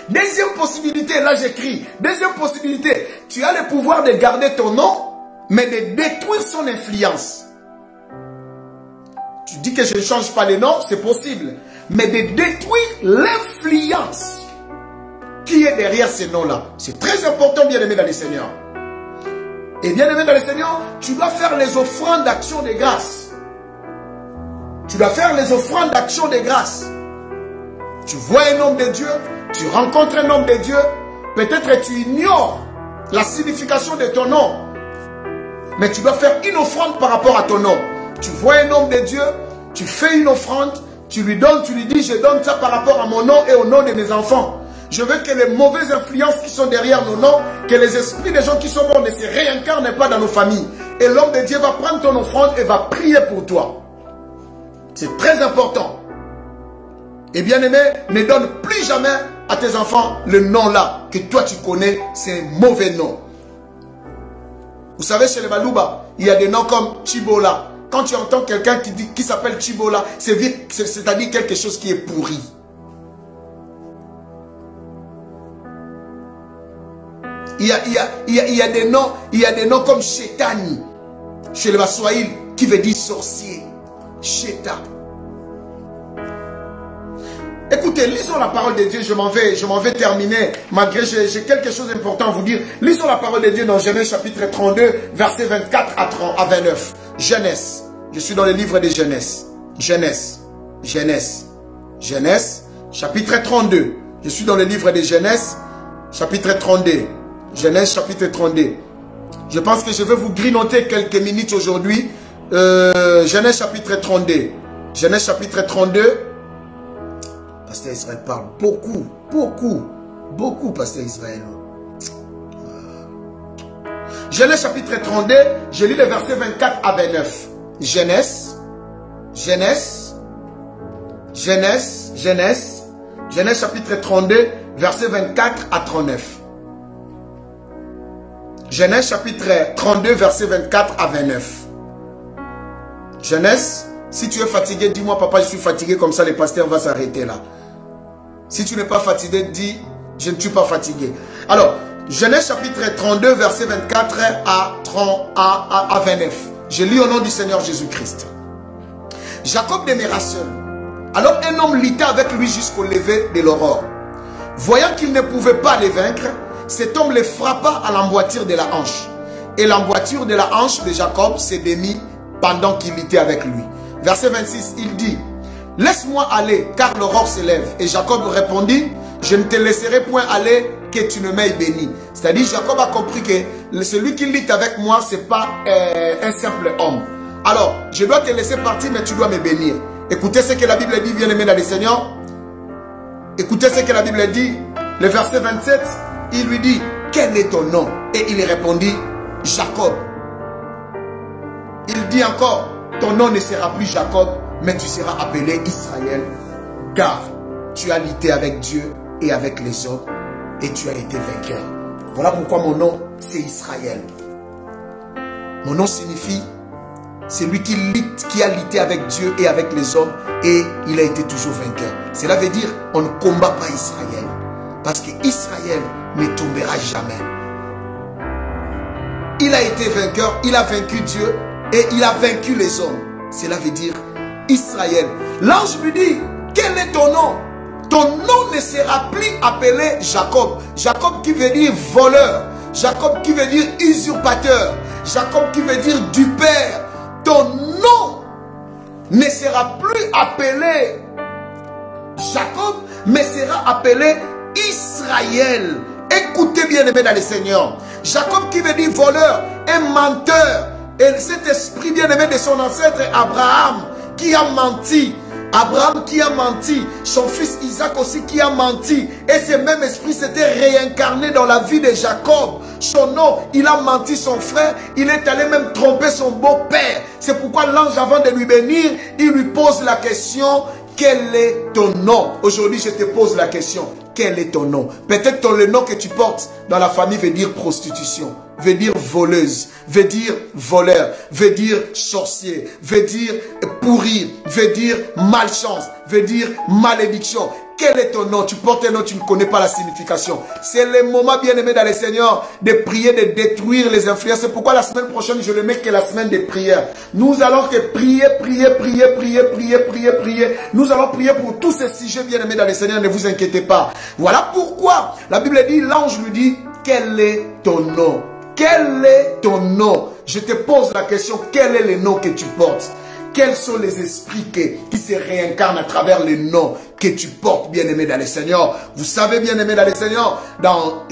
Deuxième possibilité, là j'écris. Deuxième possibilité, tu as le pouvoir de garder ton nom, mais de détruire son influence. Tu dis que je ne change pas les noms, c'est possible. Mais de détruire l'influence qui est derrière ces noms-là. C'est très important, bien-aimé dans le Seigneur. Et bien-aimé dans le Seigneur, tu dois faire les offrandes d'action de grâce. Tu dois faire les offrandes d'action de grâce. Tu vois un homme de Dieu, tu rencontres un homme de Dieu, peut-être tu ignores la signification de ton nom, mais tu dois faire une offrande par rapport à ton nom. Tu vois un homme de Dieu, tu fais une offrande, tu lui donnes, tu lui dis, je donne ça par rapport à mon nom et au nom de mes enfants. Je veux que les mauvaises influences qui sont derrière nos noms, que les esprits des gens qui sont morts ne se réincarnent pas dans nos familles. Et l'homme de Dieu va prendre ton offrande et va prier pour toi. C'est très important. Et bien aimé, ne donne plus jamais à tes enfants le nom là que toi tu connais, c'est un mauvais nom. Vous savez, chez les Balouba, il y a des noms comme Chibola. Quand tu entends quelqu'un qui s'appelle Chibola, c'est-à-dire quelque chose qui est pourri. Il y a des noms comme Chetani, chez les Baswahili, qui veut dire sorcier. Cheta. Écoutez, lisons la parole de Dieu, je m'en vais terminer, malgré j'ai quelque chose d'important à vous dire. Lisons la parole de Dieu dans Genèse chapitre 32, versets 24 à 29. Genèse, je suis dans le livre de Genèse. Genèse, chapitre 32. Je suis dans le livre de Genèse, chapitre 32. Genèse, chapitre 32. Je pense que je vais vous grignoter quelques minutes aujourd'hui. Genèse, chapitre 32. Genèse, chapitre 32. Pasteur Israël parle beaucoup, Pasteur Israël. Genèse chapitre 32, je lis les versets 24 à 29. Genèse chapitre 32, versets 24 à 39. Genèse chapitre 32, versets 24 à 29. Genèse, si tu es fatigué, dis-moi papa, je suis fatigué, comme ça le pasteur va s'arrêter là. Si tu n'es pas fatigué, dis, je ne suis pas fatigué. Alors, Genèse chapitre 32, verset 24 à 29. Je lis au nom du Seigneur Jésus-Christ. Jacob demeura seul. Alors un homme lutta avec lui jusqu'au lever de l'aurore. Voyant qu'il ne pouvait pas les vaincre, cet homme les frappa à l'emboîture de la hanche. Et l'emboîture de la hanche de Jacob s'est démise pendant qu'il luttait avec lui. Verset 26, il dit, « Laisse-moi aller, car l'aurore se lève. » Et Jacob répondit, « Je ne te laisserai point aller, que tu ne m'aies béni. » C'est-à-dire, Jacob a compris que celui qui lutte avec moi, ce n'est pas un simple homme. Alors, je dois te laisser partir, mais tu dois me bénir. Écoutez ce que la Bible dit, bien-aimé dans le Seigneur. Écoutez ce que la Bible dit. Le verset 27, il lui dit, « Quel est ton nom ?» Et il répondit, « Jacob. » Il dit encore, « Ton nom ne sera plus Jacob, mais tu seras appelé Israël, car tu as lutté avec Dieu et avec les hommes, et tu as été vainqueur. » Voilà pourquoi mon nom, c'est Israël. Mon nom signifie, c'est lui qui a lutté avec Dieu et avec les hommes, et il a été toujours vainqueur. Cela veut dire, on ne combat pas Israël, parce que Israël ne tombera jamais. Il a été vainqueur, il a vaincu Dieu, et il a vaincu les hommes. Cela veut dire Israël. L'ange lui dit, quel est ton nom? Ton nom ne sera plus appelé Jacob. Jacob qui veut dire voleur. Jacob qui veut dire usurpateur. Jacob qui veut dire du père. Ton nom ne sera plus appelé Jacob, mais sera appelé Israël. Écoutez bien aimé dans le Seigneur. Jacob qui veut dire voleur, un menteur. Et cet esprit bien aimé de son ancêtre Abraham qui a menti. Abraham qui a menti, son fils Isaac aussi qui a menti. Et ce même esprit s'était réincarné dans la vie de Jacob. Son nom, il a menti son frère, il est allé même tromper son beau-père. C'est pourquoi l'ange, avant de lui bénir, il lui pose la question, quel est ton nom? Aujourd'hui, je te pose la question, quel est ton nom? Peut-être le nom que tu portes dans la famille veut dire prostitution, veut dire voleuse, veut dire voleur, veut dire sorcier, veut dire pourri, veut dire malchance, veut dire malédiction. Quel est ton nom? Tu portes un nom, tu ne connais pas la signification. C'est le moment, bien-aimé dans le Seigneur, de prier, de détruire les influences. C'est pourquoi la semaine prochaine, je ne mets que la semaine de prière. Nous allons que prier. Nous allons prier pour tous ces sujets, bien-aimés dans le Seigneur, ne vous inquiétez pas. Voilà pourquoi la Bible dit, l'ange lui dit, quel est ton nom? Quel est ton nom? Je te pose la question, quel est le nom que tu portes? Quels sont les esprits qui se réincarnent à travers les noms que tu portes, bien-aimé dans le Seigneur? Vous savez, bien-aimé dans le Seigneur, dans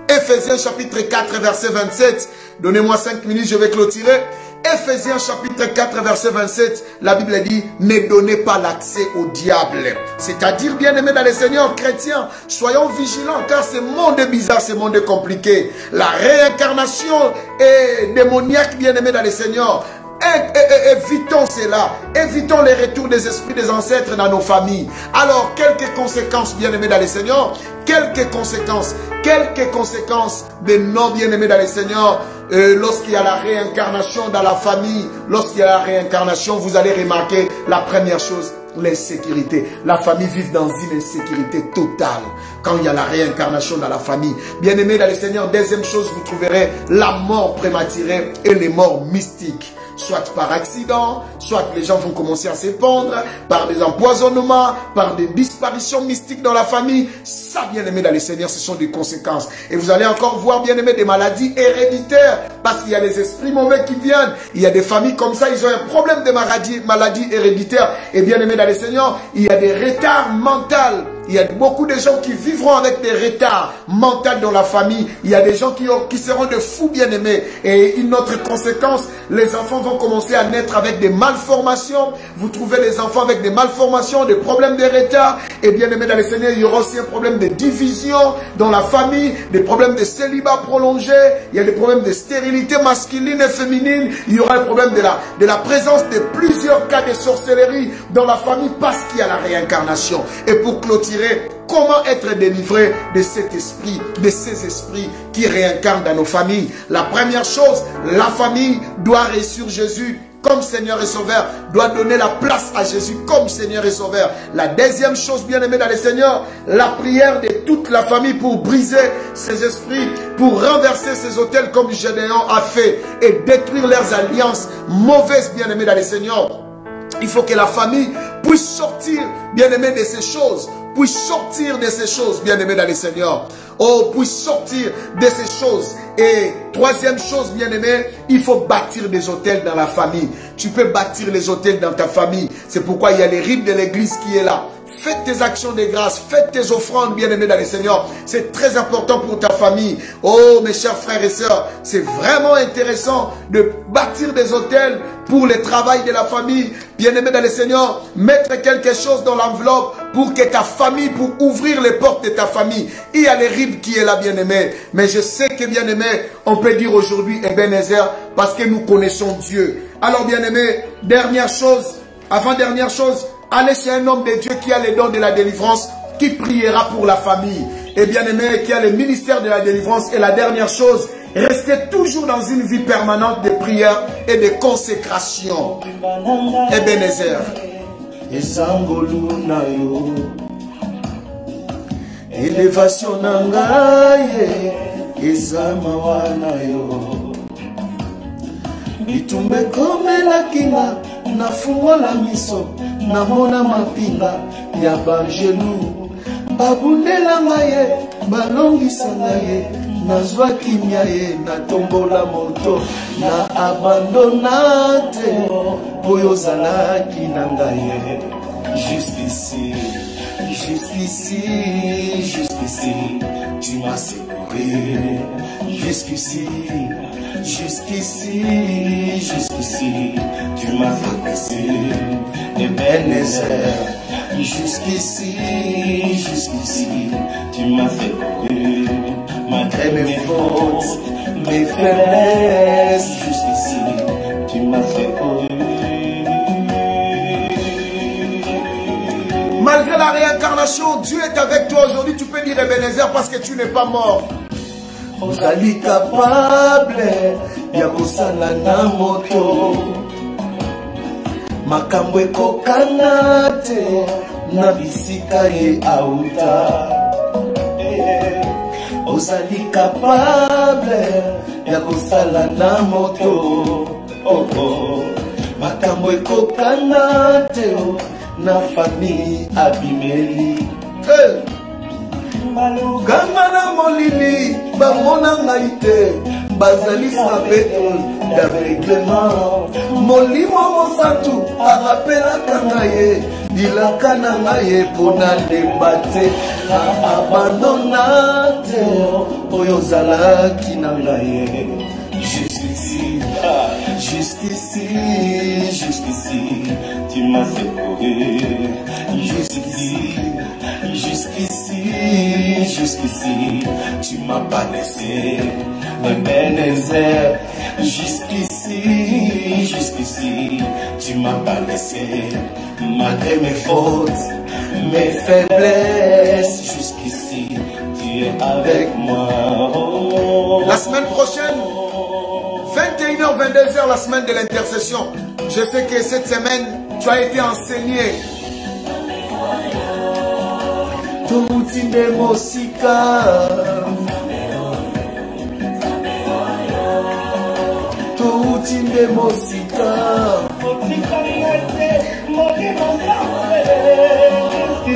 Ephésiens chapitre 4, verset 27, donnez-moi 5 minutes, je vais clôturer. Ephésiens chapitre 4, verset 27, la Bible dit, ne donnez pas l'accès au diable. C'est-à-dire, bien-aimé dans le Seigneur, chrétiens, soyons vigilants, car ce monde est bizarre, ce monde est compliqué. La réincarnation est démoniaque, bien-aimé dans le Seigneur. Évitons cela, évitons les retours des esprits des ancêtres dans nos familles. Alors, quelques conséquences, bien-aimés dans le Seigneur, quelques conséquences de nos bien-aimés dans le Seigneur, lorsqu'il y a la réincarnation dans la famille, lorsqu'il y a la réincarnation, vous allez remarquer la première chose, l'insécurité. La famille vit dans une insécurité totale quand il y a la réincarnation dans la famille. Bien-aimés dans le Seigneur, deuxième chose, vous trouverez la mort prématurée et les morts mystiques. Soit par accident, soit les gens vont commencer à se pendre, par des empoisonnements, par des disparitions mystiques dans la famille. Ça, bien-aimé dans le Seigneur, ce sont des conséquences. Et vous allez encore voir, bien-aimé, des maladies héréditaires, parce qu'il y a des esprits mauvais qui viennent. Il y a des familles comme ça, ils ont un problème de maladie héréditaire. Et bien-aimé dans le Seigneur, il y a des retards mentaux. Il y a beaucoup de gens qui vivront avec des retards mentaux dans la famille. Il y a des gens qui seront de fous bien-aimés. Et une autre conséquence, les enfants vont commencer à naître avec des malformations. Vous trouvez les enfants avec des malformations, des problèmes de retard. Et bien-aimés dans le Seigneur, il y aura aussi un problème de division dans la famille, des problèmes de célibat prolongé. Il y a des problèmes de stérilité masculine et féminine. Il y aura un problème de la présence de plusieurs cas de sorcellerie dans la famille parce qu'il y a la réincarnation. Et pour clôturer, comment être délivré de cet esprit, de ces esprits qui réincarnent dans nos familles? La première chose, la famille doit reçu Jésus comme Seigneur et Sauveur, doit donner la place à Jésus comme Seigneur et Sauveur. La deuxième chose, bien-aimé dans le Seigneur, la prière de toute la famille pour briser ces esprits, pour renverser ces autels comme Gédéon a fait et détruire leurs alliances mauvaises, bien-aimé dans le Seigneur. Il faut que la famille puisse sortir, bien-aimé, de ces choses. Puisse sortir de ces choses, bien-aimé dans le Seigneur. Oh, puisse sortir de ces choses. Et troisième chose, bien-aimé, il faut bâtir des hôtels dans la famille. Tu peux bâtir les hôtels dans ta famille. C'est pourquoi il y a les rites de l'église qui est là. Faites tes actions de grâce, faites tes offrandes, bien-aimés dans le Seigneur. C'est très important pour ta famille. Oh, mes chers frères et sœurs, c'est vraiment intéressant de bâtir des hôtels pour le travail de la famille. Bien-aimés dans le Seigneur, mettre quelque chose dans l'enveloppe pour que ta famille, pour ouvrir les portes de ta famille. Il y a les rides qui est là, bien-aimé. Mais je sais que, bien-aimé, on peut dire aujourd'hui Ebenezer parce que nous connaissons Dieu. Alors, bien-aimé, dernière chose, avant-dernière chose, allez chez un homme de Dieu qui a les dons de la délivrance, qui priera pour la famille. Et bien-aimé, qui a le ministère de la délivrance. Et la dernière chose, restez toujours dans une vie permanente de prière et de consécration. Ebenezer. Élévation nangaye, ezamawana yo. Itumbe kome la kinga, na fungola miso, na mona mapinga, ya banjelu. Babundela ngaye, balongisa ngaye, na zwa kimia ye, na tombola moto, na abandonate, poyo zalaki na ngaye. Juste ici, juste ici, juste jusqu'ici, tu m'as secouru. Jusqu'ici, jusqu'ici, jusqu'ici, tu m'as fait Ebenezer. Jusqu'ici, jusqu'ici, tu m'as secouru. Malgré mes fautes, mes faiblesses, jusqu'ici, tu m'as secouru. Malgré la réincarnation, Dieu est avec toi aujourd'hui. Tu peux dire Ebenezer parce que tu n'es pas mort. Ozali capable ya kosala na moto makambo ekokana te na bisika ye auta. Ozali capable ya kosala na moto makambo ekokana te na famille abimeli. Ganga na molili bamona ngai te bazali frappé d'aveuglement. Molimo mosantu arapelaka ngai bilaka na ngai mpona lemba te na abandona te oyo ozalaki na ngai. Jusqu'ici, jusqu'ici, jusqu'ici, tu m'as secouru. Jusqu'ici, jusqu'ici, jusqu'ici, tu m'as pas laissé. Ebenezer, jusqu'ici, jusqu'ici, tu m'as pas laissé. Malgré mes fautes, mes faiblesses, jusqu'ici, tu es avec moi. La semaine prochaine, 21h, 22h, la semaine de l'intercession. Je sais que cette semaine, tu as été enseigné. Tutinde mosika, tutinde mosika.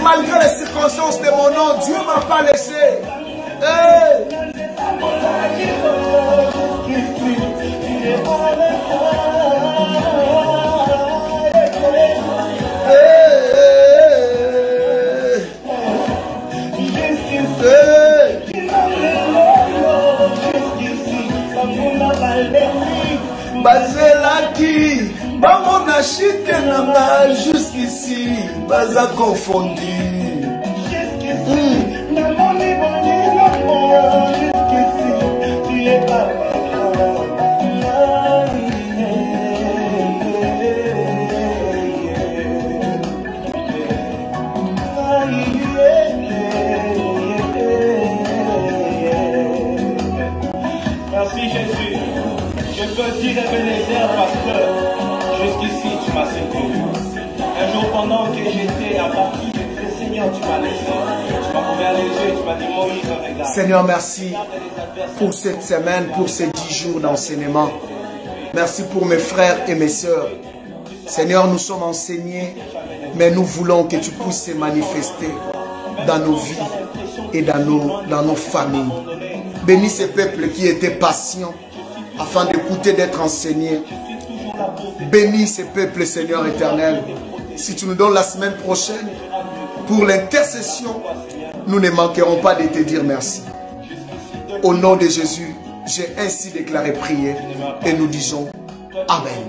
Malgré les circonstances de mon nom, Dieu ne m'a pas laissé. Hey! Bazelaki, bamona chite nanga jusqu'ici, baza confondu. Merci Jésus. Je peux dire Ebenezer parce que jusqu'ici tu m'as secouru. Un jour pendant que j'étais abattu, je disais Seigneur, tu m'as laissé. Tu m'as ouvert les yeux et tu m'as dit Moïse, regarde. Seigneur, merci pour cette semaine, pour ces 10 jours d'enseignement. Merci pour mes frères et mes sœurs. Seigneur, nous sommes enseignés, mais nous voulons que tu puisses te manifester dans nos vies et dans nos familles. Bénis ces peuples qui étaient patients afin d'écouter, d'être enseignés. Bénis ces peuples, Seigneur éternel. Si tu nous donnes la semaine prochaine pour l'intercession, nous ne manquerons pas de te dire merci. Au nom de Jésus, j'ai ainsi déclaré prière et nous disons Amen.